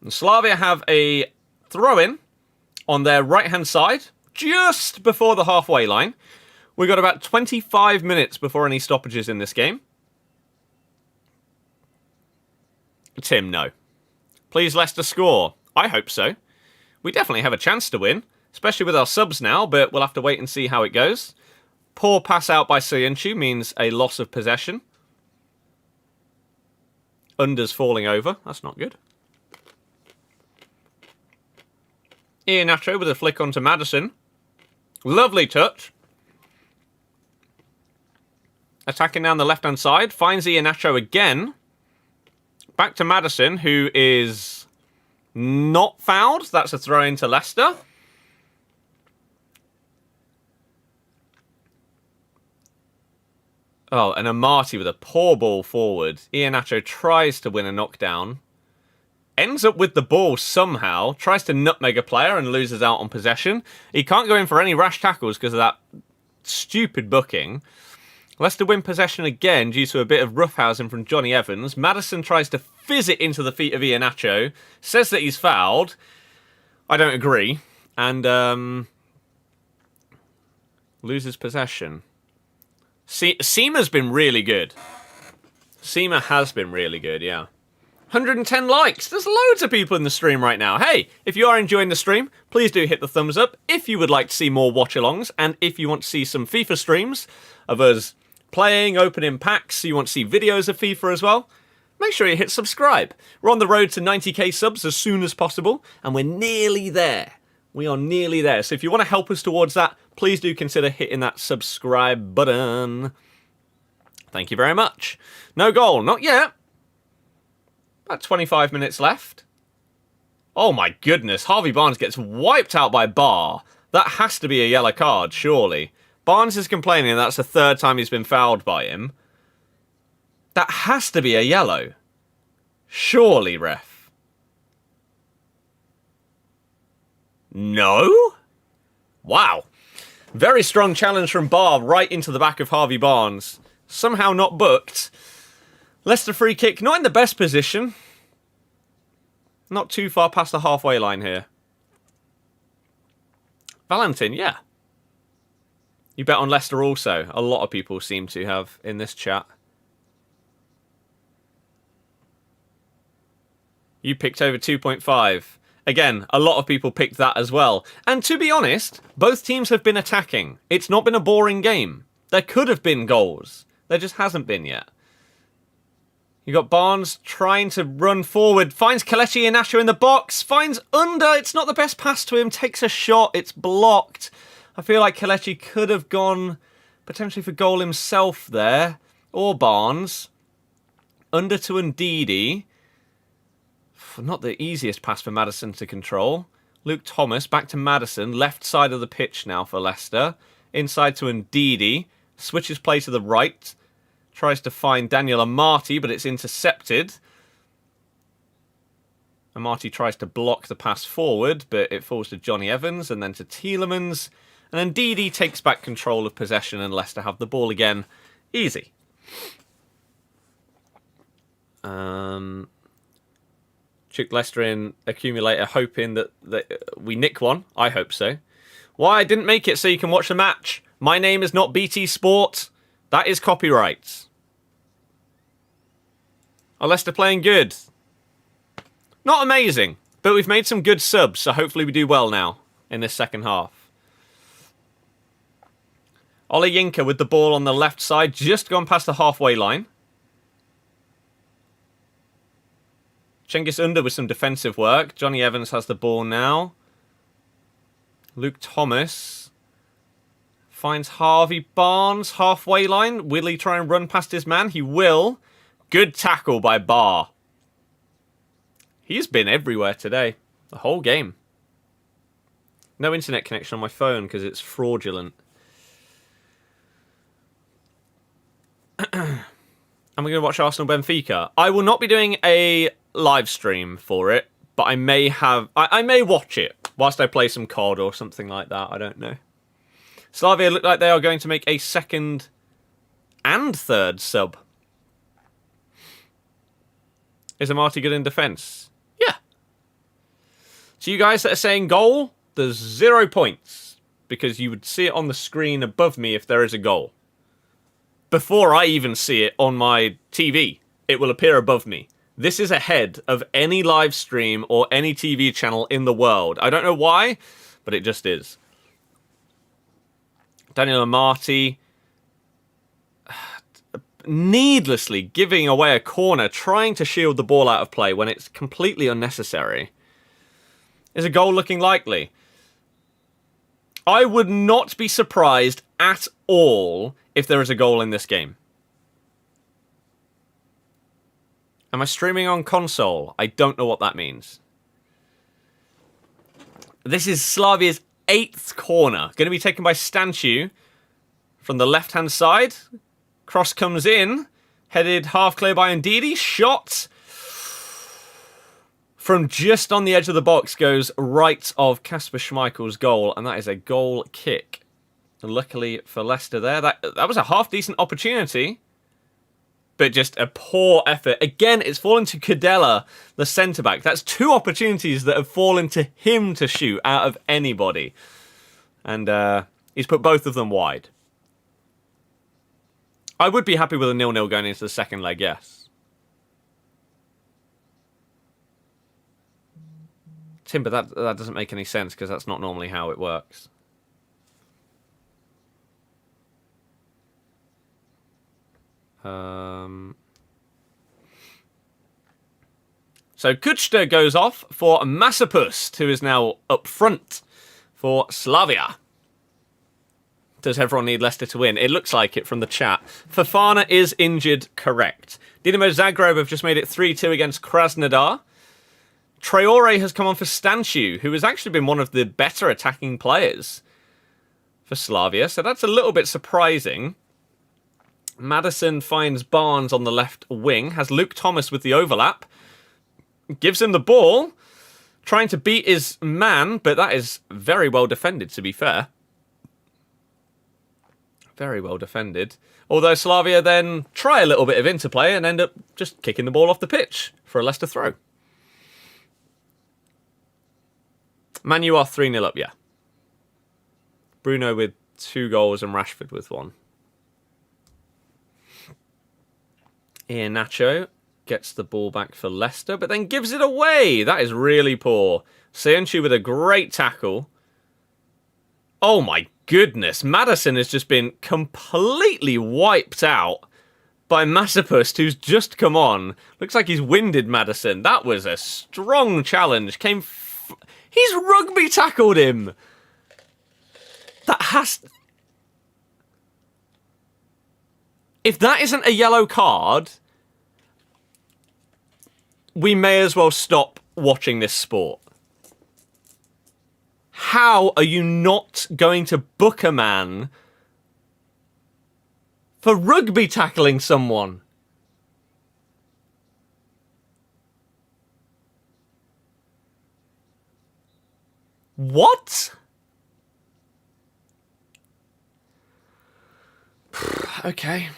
And Slavia have a throw-in on their right-hand side, just before the halfway line. We've got about 25 minutes before any stoppages in this game. Tim, no. Please, Leicester score. I hope so. We definitely have a chance to win, especially with our subs now, but we'll have to wait and see how it goes. Poor pass out by Soyuncu means a loss of possession. Under's falling over. That's not good. Iheanacho with a flick onto Maddison. Lovely touch. Attacking down the left-hand side. Finds Iheanacho again. Back to Maddison, who is not fouled. That's a throw into Leicester. Oh, and Amati with a poor ball forward. Iheanacho tries to win a knockdown. Ends up with the ball somehow. Tries to nutmeg a player and loses out on possession. He can't go in for any rash tackles because of that stupid booking. Leicester win possession again due to a bit of roughhousing from Johnny Evans. Maddison tries to fizz it into the feet of Iheanacho. Says that he's fouled. I don't agree. And loses possession. Seema's been really good. Seema has been really good, yeah. 110 likes. There's loads of people in the stream right now. Hey, if you are enjoying the stream, please do hit the thumbs up. If you would like to see more watch-alongs, and if you want to see some FIFA streams of us playing, opening packs, you want to see videos of FIFA as well, make sure you hit subscribe. We're on the road to 90k subs as soon as possible, and we're nearly there. We are nearly there. So if you want to help us towards that, please do consider hitting that subscribe button. Thank you very much. No goal, not yet. About 25 minutes left. Oh my goodness, Harvey Barnes gets wiped out by Barr. That has to be a yellow card, surely. Barnes is complaining that's the third time he's been fouled by him. That has to be a yellow. Surely, ref. No? Wow. Very strong challenge from Barr right into the back of Harvey Barnes. Somehow not booked. Leicester free kick, not in the best position. Not too far past the halfway line here. Valentin, yeah. You bet on Leicester also. A lot of people seem to have in this chat. You picked over 2.5. Again, a lot of people picked that as well. And to be honest, both teams have been attacking. It's not been a boring game. There could have been goals. There just hasn't been yet. You got Barnes trying to run forward. Finds Kelechi Iheanacho in the box. Finds under. It's not the best pass to him. Takes a shot. It's blocked. I feel like Kelechi could have gone potentially for goal himself there. Or Barnes. Under to Ndidi. Not the easiest pass for Maddison to control. Luke Thomas back to Maddison. Left side of the pitch now for Leicester. Inside to Ndidi. Switches play to the right. Tries to find Daniel Amati, but it's intercepted. Amati tries to block the pass forward, but it falls to Johnny Evans and then to Tielemans. And then Ndidi takes back control of possession and Leicester have the ball again. Easy. Chuck Leicester in accumulator, hoping that we nick one. I hope so. Why I didn't make it so you can watch the match. My name is not BT Sport. That is copyright. Are Leicester playing good? Not amazing, but we've made some good subs, so hopefully we do well now in this second half. Ole Yinka with the ball on the left side, just gone past the halfway line. Cengiz Under with some defensive work. Johnny Evans has the ball now. Luke Thomas finds Harvey Barnes, halfway line. Will he try and run past his man? He will. Good tackle by Barr. He's been everywhere today. The whole game. No internet connection on my phone because it's fraudulent. Am I going to watch Arsenal Benfica? I will not be doing a live stream for it, but I may watch it whilst I play some COD or something like that. I don't know. Slavia look like they are going to make a second and third sub. Is Amati good in defence? Yeah. So you guys that are saying goal, there's 0 points because you would see it on the screen above me if there is a goal. Before I even see it on my TV, it will appear above me. This is ahead of any live stream or any TV channel in the world. I don't know why, but it just is. Daniel Amati needlessly giving away a corner, trying to shield the ball out of play when it's completely unnecessary. Is a goal looking likely? I would not be surprised at all if there is a goal in this game. Am I streaming on console? I don't know what that means. This is Slavia's 8th corner. Going to be taken by Stanchu from the left-hand side. Cross comes in. Headed half clear by Ndidi. Shot from just on the edge of the box goes right of Kasper Schmeichel's goal. And that is a goal kick. And luckily for Leicester there. That was a half-decent opportunity. But just a poor effort. Again, it's fallen to Cadella, the centre-back. That's 2 opportunities that have fallen to him to shoot out of anybody. And he's put both of them wide. I would be happy with a 0-0 going into the second leg, yes. Tim, but that doesn't make any sense because that's not normally how it works. So Kuchta goes off for Masopust, who is now up front for Slavia. Does everyone need Leicester to win? It looks like it from the chat. Fofana is injured, correct. Dinamo Zagreb have just made it 3-2 against Krasnodar. Traore has come on for Stanchu, who has actually been one of the better attacking players for Slavia, so that's a little bit surprising. Maddison finds Barnes on the left wing, has Luke Thomas with the overlap, gives him the ball, trying to beat his man, but that is very well defended, to be fair. Very well defended. Although Slavia then try a little bit of interplay and end up just kicking the ball off the pitch for a Leicester throw. Man, you are 3-0 up, yeah. Bruno with 2 goals and Rashford with 1. Iheanacho gets the ball back for Leicester, but then gives it away. That is really poor. Seunchu with a great tackle. Oh my goodness. Maddison has just been completely wiped out by Masopust, who's just come on. Looks like he's winded Maddison. That was a strong challenge. He's rugby tackled him. That has... If that isn't a yellow card, we may as well stop watching this sport. How are you not going to book a man for rugby tackling someone? What? Okay.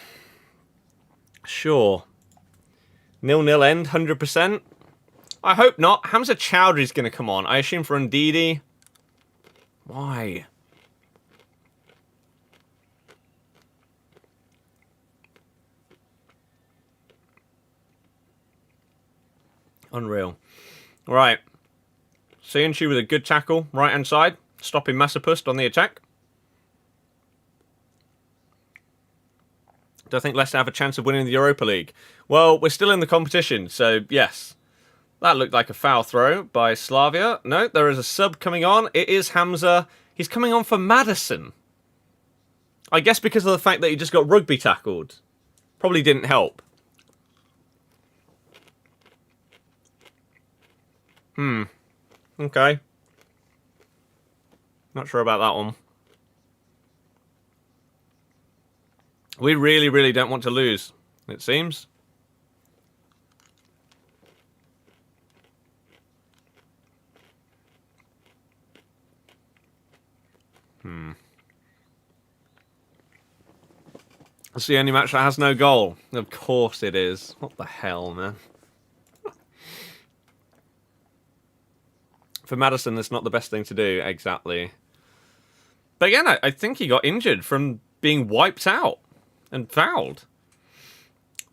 Sure. 0-0 end, 100%. I hope not. Hamza Chowdhury's going to come on. I assume for Ndidi. Why? Unreal. Right. Seunchu with a good tackle, right-hand side, stopping Masopust on the attack. Do I think Leicester have a chance of winning the Europa League? Well, we're still in the competition, so yes. That looked like a foul throw by Slavia. No, there is a sub coming on. It is Hamza. He's coming on for Maddison. I guess because of the fact that he just got rugby tackled. Probably didn't help. Okay. Not sure about that one. We really, really don't want to lose, it seems. It's the only match that has no goal. Of course it is. What the hell, man? For Maddison, that's not the best thing to do, exactly. But again, I think he got injured from being wiped out and fouled.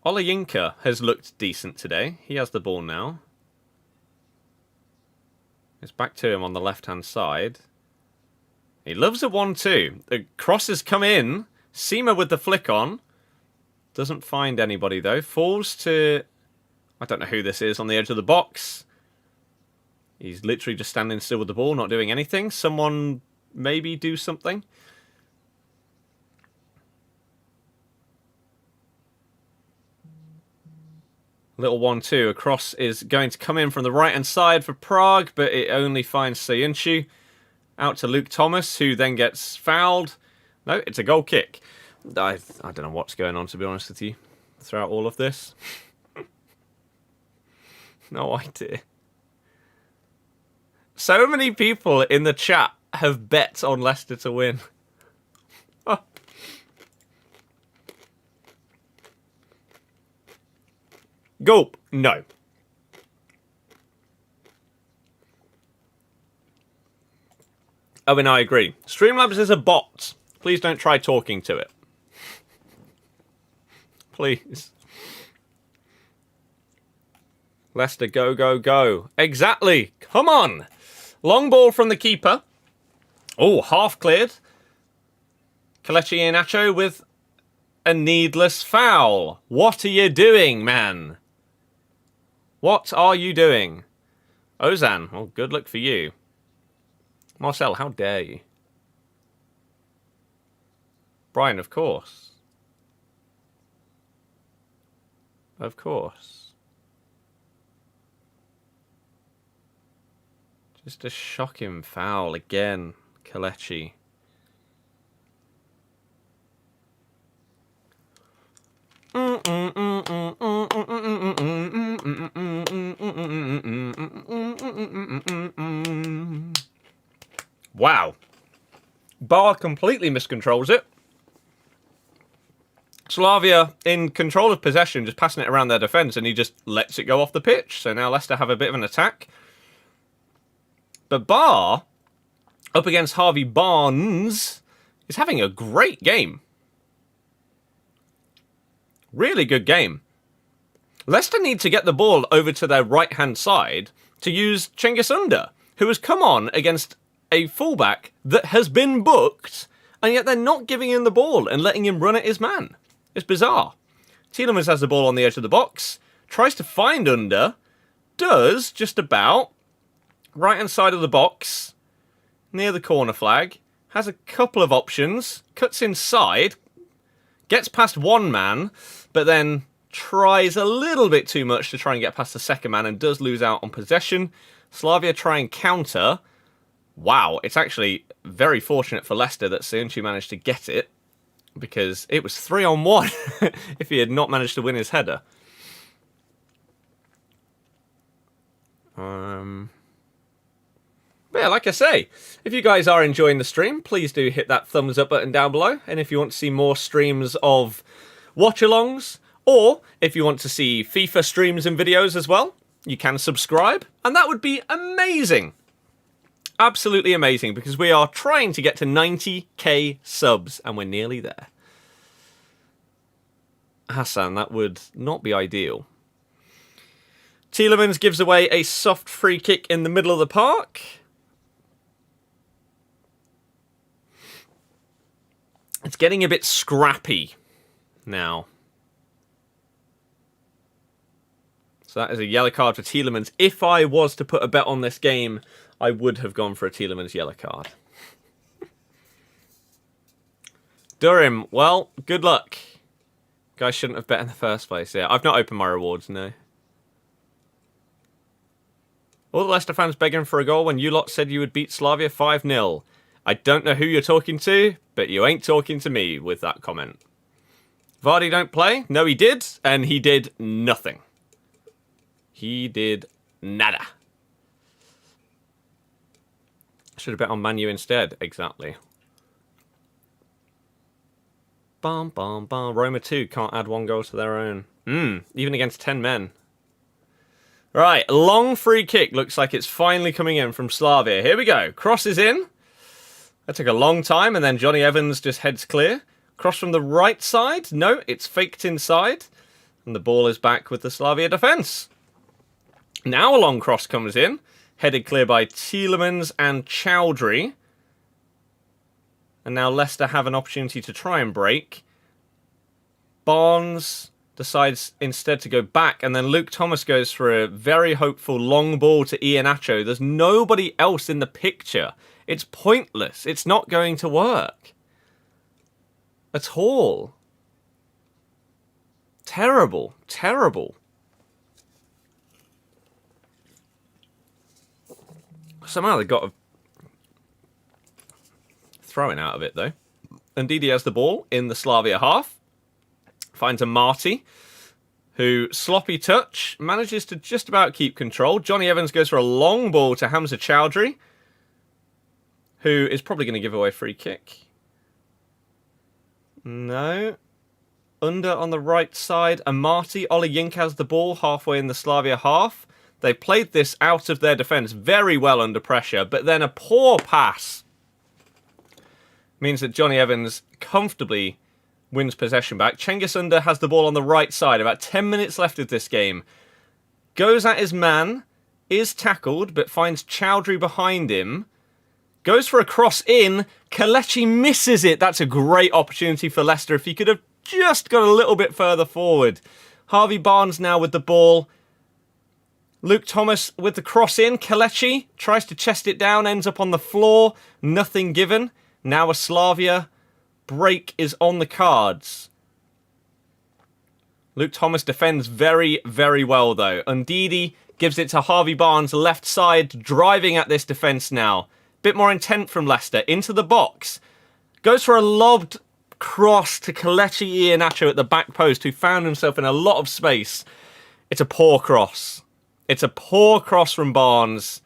Olayinka has looked decent today. He has the ball now. It's back to him on the left-hand side. He loves a 1-2. The cross has come in. Seema with the flick on. Doesn't find anybody, though. Falls to... I don't know who this is on the edge of the box. He's literally just standing still with the ball, not doing anything. Someone maybe do something. Little 1-2. A cross is going to come in from the right-hand side for Prague, but it only finds Seunchu. Out to Luke Thomas, who then gets fouled. No, it's a goal kick. I don't know what's going on, to be honest with you, throughout all of this. No idea. So many people in the chat have bets on Leicester to win. Oh. Gulp. No. Oh, and I agree. Streamlabs is a bot. Please don't try talking to it. Please. Leicester, go, go, go. Exactly. Come on. Long ball from the keeper. Oh, half cleared. Kelechi Iheanacho with a needless foul. What are you doing, man? What are you doing? Ozan, well, good luck for you. Marcel, how dare you? Brian, of course. Of course. Just a shocking foul again, Kelechi. Wow. Bar completely miscontrols it. Slavia in control of possession, just passing it around their defence, and he just lets it go off the pitch. So now Leicester have a bit of an attack. But Bar, up against Harvey Barnes, is having a great game. Really good game. Leicester need to get the ball over to their right-hand side to use Cengiz Under, who has come on against a fullback that has been booked, and yet they're not giving him the ball and letting him run at his man. It's bizarre. Tielemans has the ball on the edge of the box, tries to find Under, does just about, right-hand side of the box, near the corner flag, has a couple of options, cuts inside, gets past one man, but then tries a little bit too much to try and get past the second man and does lose out on possession. Slavia try and counter. Wow, it's actually very fortunate for Leicester that Söyüncü managed to get it, because it was 3-on-1 if he had not managed to win his header. But yeah, like I say, if you guys are enjoying the stream, please do hit that thumbs up button down below. And if you want to see more streams of watch-alongs, or if you want to see FIFA streams and videos as well, you can subscribe, and that would be amazing. Absolutely amazing, because we are trying to get to 90k subs, and we're nearly there. Hassan, that would not be ideal. Tielemans gives away a soft free kick in the middle of the park. It's getting a bit scrappy now. So that is a yellow card for Tielemans. If I was to put a bet on this game, I would have gone for a Tielemans yellow card. Durham, well, good luck. Guys shouldn't have bet in the first place. Yeah, I've not opened my rewards, no. All the Leicester fans begging for a goal when you lot said you would beat Slavia 5-0. I don't know who you're talking to, but you ain't talking to me with that comment. Vardy don't play? No, he did, and he did nothing. He did nada. Should have bet on Man U instead. Exactly. Bum, bum, bum. Roma 2 can't add one goal to their own. Even against 10 men. Right, long free kick. Looks like it's finally coming in from Slavia. Here we go. Crosses in. That took a long time, and then Johnny Evans just heads clear. Cross from the right side. No, it's faked inside. And the ball is back with the Slavia defence. Now a long cross comes in. Headed clear by Tielemans and Chowdhury. And now Leicester have an opportunity to try and break. Barnes decides instead to go back, and then Luke Thomas goes for a very hopeful long ball to Iheanacho. There's nobody else in the picture. It's pointless. It's not going to work. At all. Terrible. Terrible. Somehow they got a throwing out of it, though. Ndidi has the ball in the Slavia half. Finds a Marty, who, sloppy touch, manages to just about keep control. Johnny Evans goes for a long ball to Hamza Chowdhury, who is probably going to give away a free kick. No. Under on the right side. Amati. Oli Yink has the ball halfway in the Slavia half. They played this out of their defence very well under pressure, but then a poor pass means that Johnny Evans comfortably wins possession back. Cengiz Under has the ball on the right side. About 10 minutes left of this game. Goes at his man. Is tackled, but finds Chowdhury behind him. Goes for a cross in. Kelechi misses it. That's a great opportunity for Leicester if he could have just got a little bit further forward. Harvey Barnes now with the ball. Luke Thomas with the cross in. Kelechi tries to chest it down, ends up on the floor. Nothing given. Now a Slavia break is on the cards. Luke Thomas defends very, very well though. Ndidi gives it to Harvey Barnes, left side, driving at this defence now. Bit more intent from Leicester. Into the box. Goes for a lobbed cross to Kelechi Iheanacho at the back post, who found himself in a lot of space. It's a poor cross. It's a poor cross from Barnes.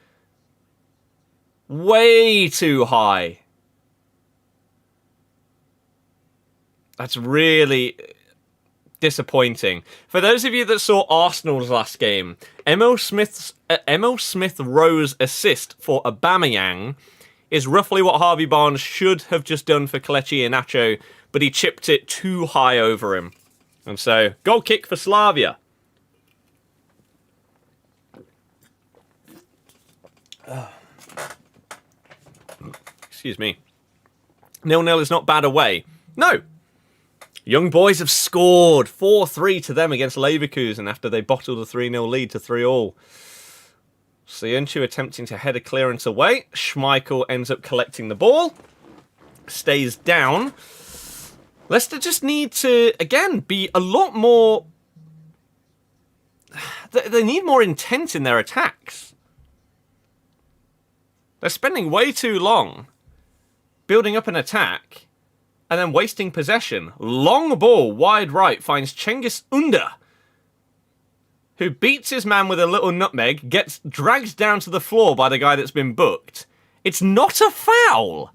Way too high. That's really disappointing. For those of you that saw Arsenal's last game, Emil Smith-Rowe's assist for Aubameyang is roughly what Harvey Barnes should have just done for Kelechi Iheanacho, but he chipped it too high over him. And so, goal kick for Slavia. Excuse me. 0-0 is not bad away. No. Young boys have scored 4-3 to them against Leverkusen after they bottled a 3-0 lead to 3-3. Soyuncu attempting to head a clearance away. Schmeichel ends up collecting the ball. Stays down. Leicester just need to, again, be a lot more... They need more intent in their attacks. They're spending way too long building up an attack and then wasting possession. Long ball, wide right, finds Cengiz Under, who beats his man with a little nutmeg, gets dragged down to the floor by the guy that's been booked. It's not a foul.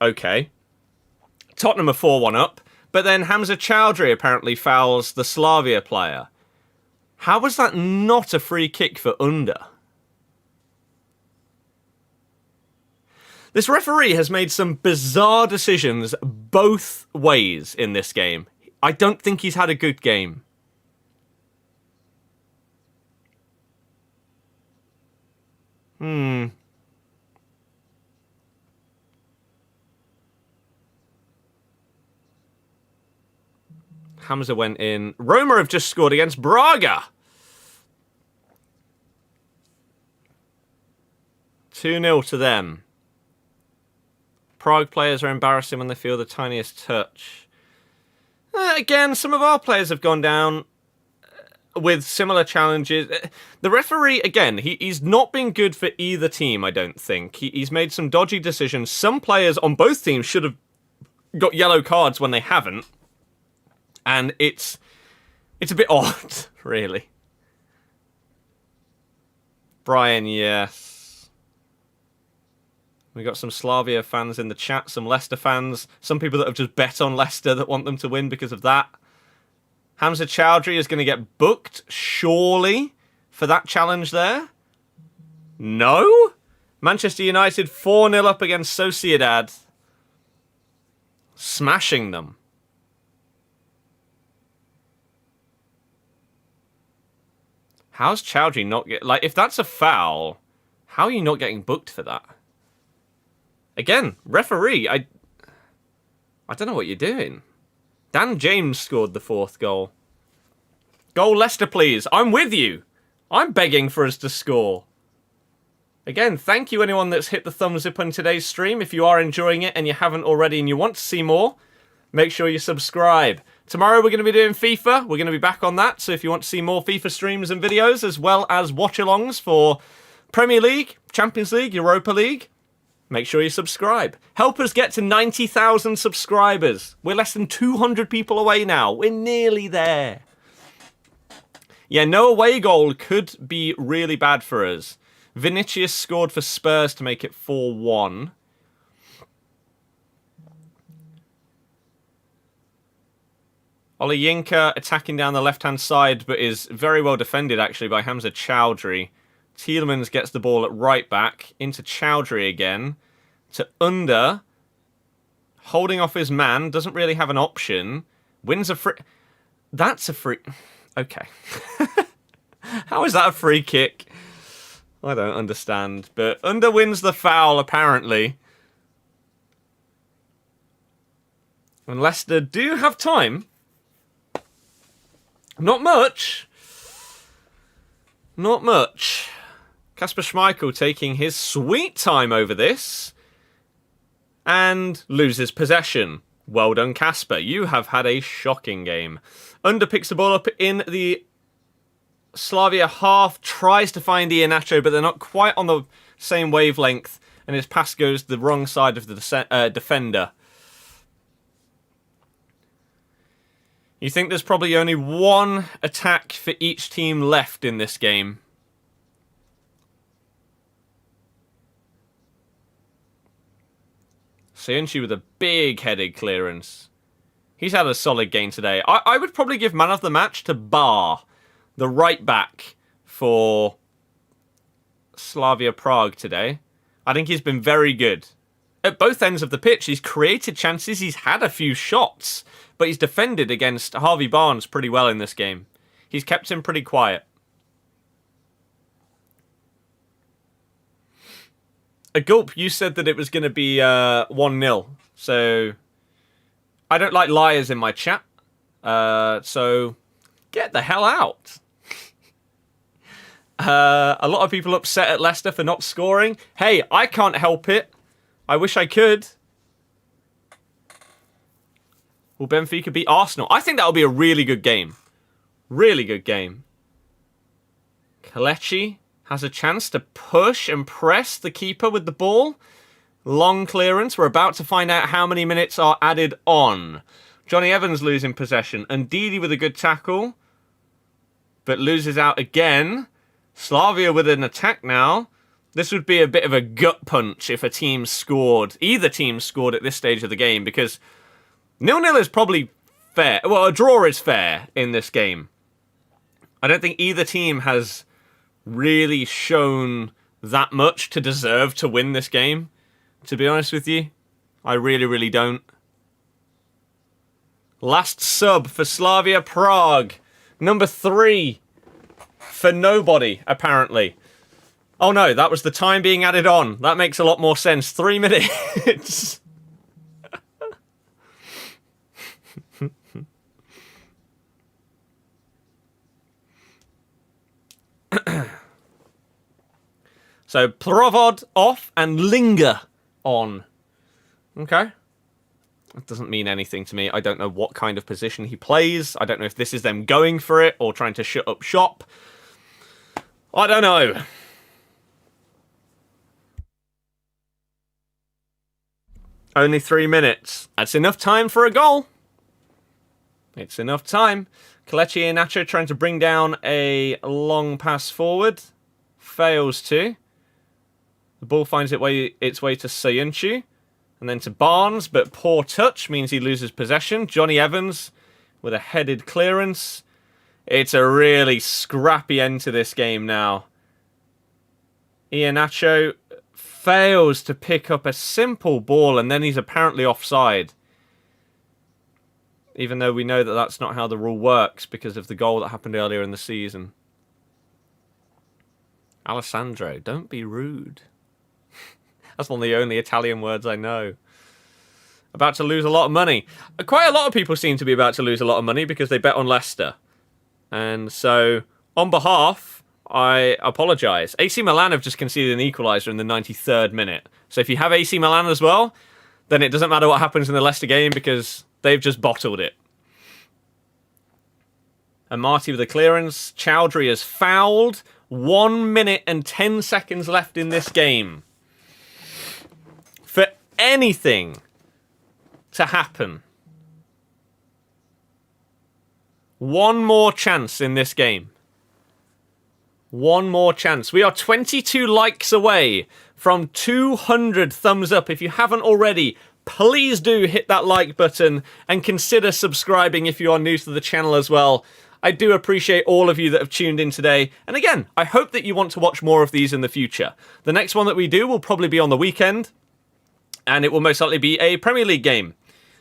Okay. Tottenham are 4-1 up, but then Hamza Chowdhury apparently fouls the Slavia player. How was that not a free kick for Under? This referee has made some bizarre decisions both ways in this game. I don't think he's had a good game. Hamza went in. Roma have just scored against Braga. 2-0 to them. Prague players are embarrassing when they feel the tiniest touch. Again, some of our players have gone down with similar challenges. The referee, again, he's not been good for either team, I don't think. He's made some dodgy decisions. Some players on both teams should have got yellow cards when they haven't. And it's a bit odd, really. Brian, yes. We got some Slavia fans in the chat, some Leicester fans, some people that have just bet on Leicester that want them to win because of that. Hamza Chowdhury is going to get booked, surely, for that challenge there. No? Manchester United 4-0 up against Sociedad. Smashing them. How's Chowdhury not get... Like, if that's a foul, how are you not getting booked for that? Again, referee, I don't know what you're doing. Dan James scored the 4th goal. Goal Leicester, please. I'm with you. I'm begging for us to score. Again, thank you anyone that's hit the thumbs up on today's stream. If you are enjoying it and you haven't already and you want to see more, make sure you subscribe. Tomorrow we're going to be doing FIFA. We're going to be back on that. So if you want to see more FIFA streams and videos, as well as watch-alongs for Premier League, Champions League, Europa League, make sure you subscribe. Help us get to 90,000 subscribers. We're less than 200 people away now. We're nearly there. Yeah, no away goal could be really bad for us. Vinicius scored for Spurs to make it 4-1. Olayinka attacking down the left-hand side, but is very well defended, actually, by Hamza Chowdhury. Tielemans gets the ball at right back, into Chowdhury again, to Under, holding off his man, doesn't really have an option, wins a free... That's a free... Okay. How is that a free kick? I don't understand, but Under wins the foul, apparently. And Leicester do have time. Not much. Not much. Kasper Schmeichel taking his sweet time over this. And loses possession. Well done, Kasper. You have had a shocking game. Under picks the ball up in the Slavia half. Tries to find Iheanacho, but they're not quite on the same wavelength. And his pass goes the wrong side of the defender. You think there's probably only one attack for each team left in this game. Sayunchi with a big headed clearance. He's had a solid game today. I would probably give man of the match to Bar, the right back for Slavia Prague today. I think he's been very good. At both ends of the pitch, he's created chances, he's had a few shots, but he's defended against Harvey Barnes pretty well in this game. He's kept him pretty quiet. A Gulp, you said that it was going to be 1-0, so I don't like liars in my chat, so get the hell out. A lot of people upset at Leicester for not scoring. Hey, I can't help it. I wish I could. Will Benfica beat Arsenal? I think that'll be a really good game. Really good game. Kelechi has a chance to push and press the keeper with the ball. Long clearance. We're about to find out how many minutes are added on. Johnny Evans losing possession. Ndidi with a good tackle. But loses out again. Slavia with an attack now. This would be a bit of a gut punch if a team scored. Either team scored at this stage of the game, because 0-0 is probably fair. Well, a draw is fair in this game. I don't think either team has really shown that much to deserve to win this game, to be honest with you. I really, really don't. Last sub for Slavia Prague. Number 3 for nobody, apparently. Oh no, that was the time being added on. That makes a lot more sense. 3 minutes. So, Provod off and Linger on. Okay. That doesn't mean anything to me. I don't know what kind of position he plays. I don't know if this is them going for it or trying to shut up shop. I don't know. Only 3 minutes. That's enough time for a goal. It's enough time. Kelechi Iheanacho trying to bring down a long pass forward. Fails to. The ball finds its way to Sayunchi. And then to Barnes, but poor touch means he loses possession. Johnny Evans with a headed clearance. It's a really scrappy end to this game now. Iheanacho fails to pick up a simple ball, and then he's apparently offside. Even though we know that that's not how the rule works because of the goal that happened earlier in the season. Alessandro, don't be rude. That's one of the only Italian words I know. About to lose a lot of money. Quite a lot of people seem to be about to lose a lot of money because they bet on Leicester. And so, on behalf, I apologise. AC Milan have just conceded an equaliser in the 93rd minute. So if you have AC Milan as well, then it doesn't matter what happens in the Leicester game because they've just bottled it. And Marty with a clearance. Chowdhury has fouled. 1 minute and 10 seconds left in this game. anything to happen, one more chance in this game. One more chance. We are 22 likes away from 200 thumbs up. If you haven't already, please do hit that like button and consider subscribing if you are new to the channel as well. I do appreciate all of you that have tuned in today. And again, I hope that you want to watch more of these in the future. The next one that we do will probably be on the weekend, and it will most likely be a Premier League game.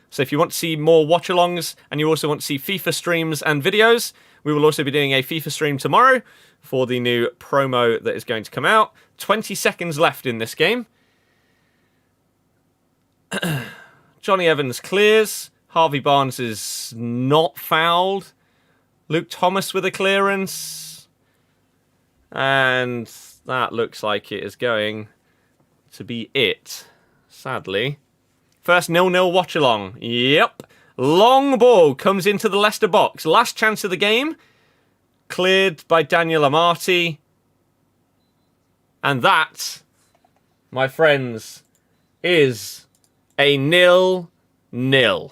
So if you want to see more watch-alongs and you also want to see FIFA streams and videos, we will also be doing a FIFA stream tomorrow for the new promo that is going to come out. 20 seconds left in this game. Johnny Evans clears. Harvey Barnes is not fouled. Luke Thomas with a clearance. And that looks like it is going to be it, sadly. First 0-0 watch-along. Yep. Long ball comes into the Leicester box. Last chance of the game. Cleared by Daniel Amati. And that, my friends, is a 0-0.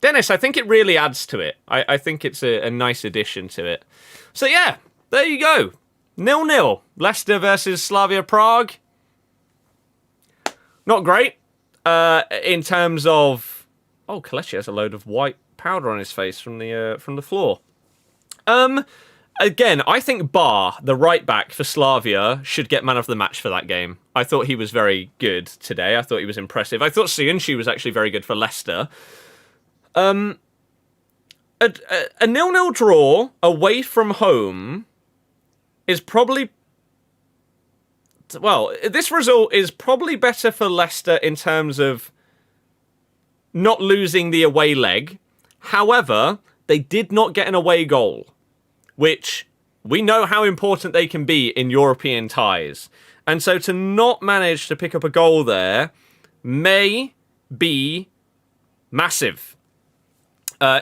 Dennis, I think it really adds to it. I think it's a nice addition to it. So yeah, there you go. 0-0. Leicester versus Slavia Prague. Not great. In terms of... Oh, Kelechi has a load of white powder on his face from the floor. Again, I think Bar, the right back for Slavia, should get man of the match for that game. I thought he was very good today. I thought he was impressive. I thought Siunchi was actually very good for Leicester. A 0-0 draw away from home is probably... Well, this result is probably better for Leicester in terms of not losing the away leg. However, they did not get an away goal, which we know how important they can be in European ties. And so to not manage to pick up a goal there may be massive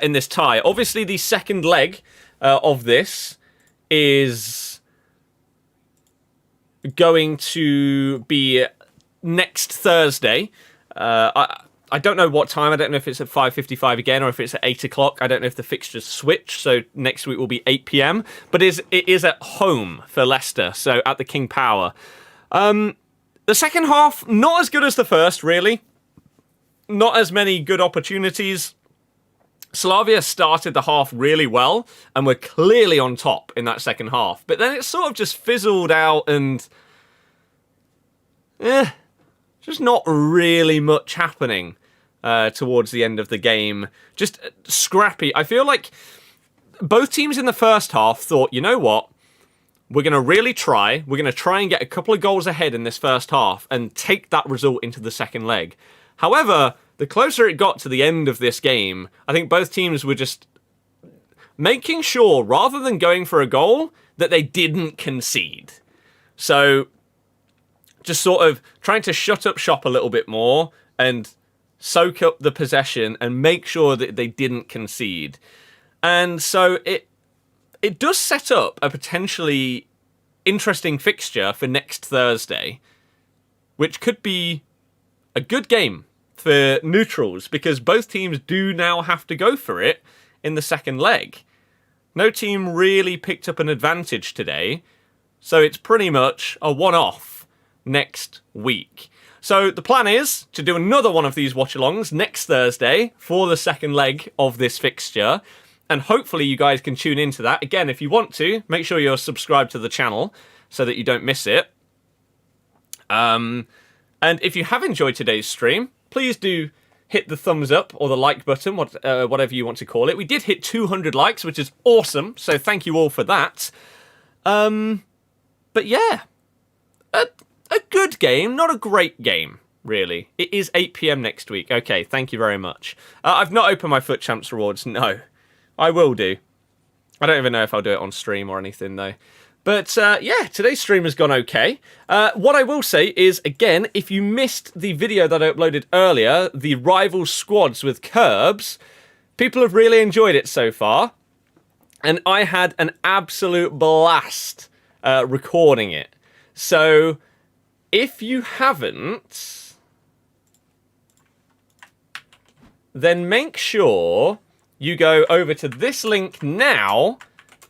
in this tie. Obviously, the second leg of this is going to be next Thursday. I don't know what time. I don't know if it's at 5:55 again or if it's at 8 o'clock. I don't know if the fixtures switch, so next week will be 8 p.m. But it is at home for Leicester, so at the King Power. The second half, not as good as the first, really. Not as many good opportunities. Slavia started the half really well and were clearly on top in that second half. But then it sort of just fizzled out and... just not really much happening towards the end of the game. Just scrappy. I feel like both teams in the first half thought, you know what? We're going to really try. We're going to try and get a couple of goals ahead in this first half and take that result into the second leg. However, the closer it got to the end of this game, I think both teams were just making sure, rather than going for a goal, that they didn't concede. So just sort of trying to shut up shop a little bit more and soak up the possession and make sure that they didn't concede. And so it does set up a potentially interesting fixture for next Thursday, which could be a good game for neutrals, because both teams do now have to go for it in the second leg. No team really picked up an advantage today, so it's pretty much a one-off next week. So the plan is to do another one of these watch-alongs next Thursday for the second leg of this fixture, and hopefully you guys can tune into that. Again, if you want to, make sure you're subscribed to the channel so that you don't miss it. And if you have enjoyed today's stream, please do hit the thumbs up or the like button, whatever you want to call it. We did hit 200 likes, which is awesome, so thank you all for that. But yeah, a good game, not a great game, really. It is 8 p.m. next week. Okay, thank you very much. I've not opened my Foot Champs rewards, no. I will do. I don't even know if I'll do it on stream or anything, though. But, yeah, today's stream has gone okay. What I will say is, again, if you missed the video that I uploaded earlier, the rival squads with curbs, people have really enjoyed it so far. And I had an absolute blast recording it. So, if you haven't then make sure you go over to this link now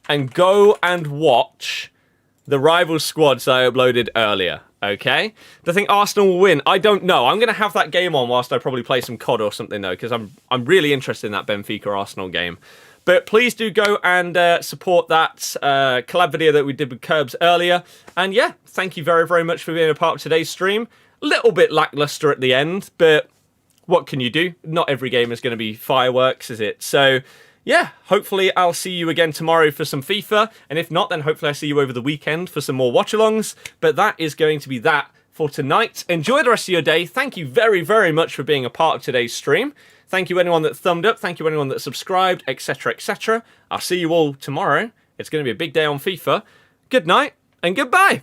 and go and watch the rival squads I uploaded earlier. Okay? Do I think Arsenal will win? I don't know. I'm going to have that game on whilst I probably play some COD or something, though, because I'm really interested in that Benfica-Arsenal game. But please do go and support that collab video that we did with Curbs earlier. And yeah, thank you very, very much for being a part of today's stream. A little bit lackluster at the end, but what can you do? Not every game is going to be fireworks, is it? So yeah, hopefully I'll see you again tomorrow for some FIFA. And if not, then hopefully I'll see you over the weekend for some more watch-alongs. But that is going to be that for tonight. Enjoy the rest of your day. Thank you very, very much for being a part of today's stream. Thank you anyone that thumbed up. Thank you anyone that subscribed, etc., etc. I'll see you all tomorrow. It's going to be a big day on FIFA. Good night and goodbye.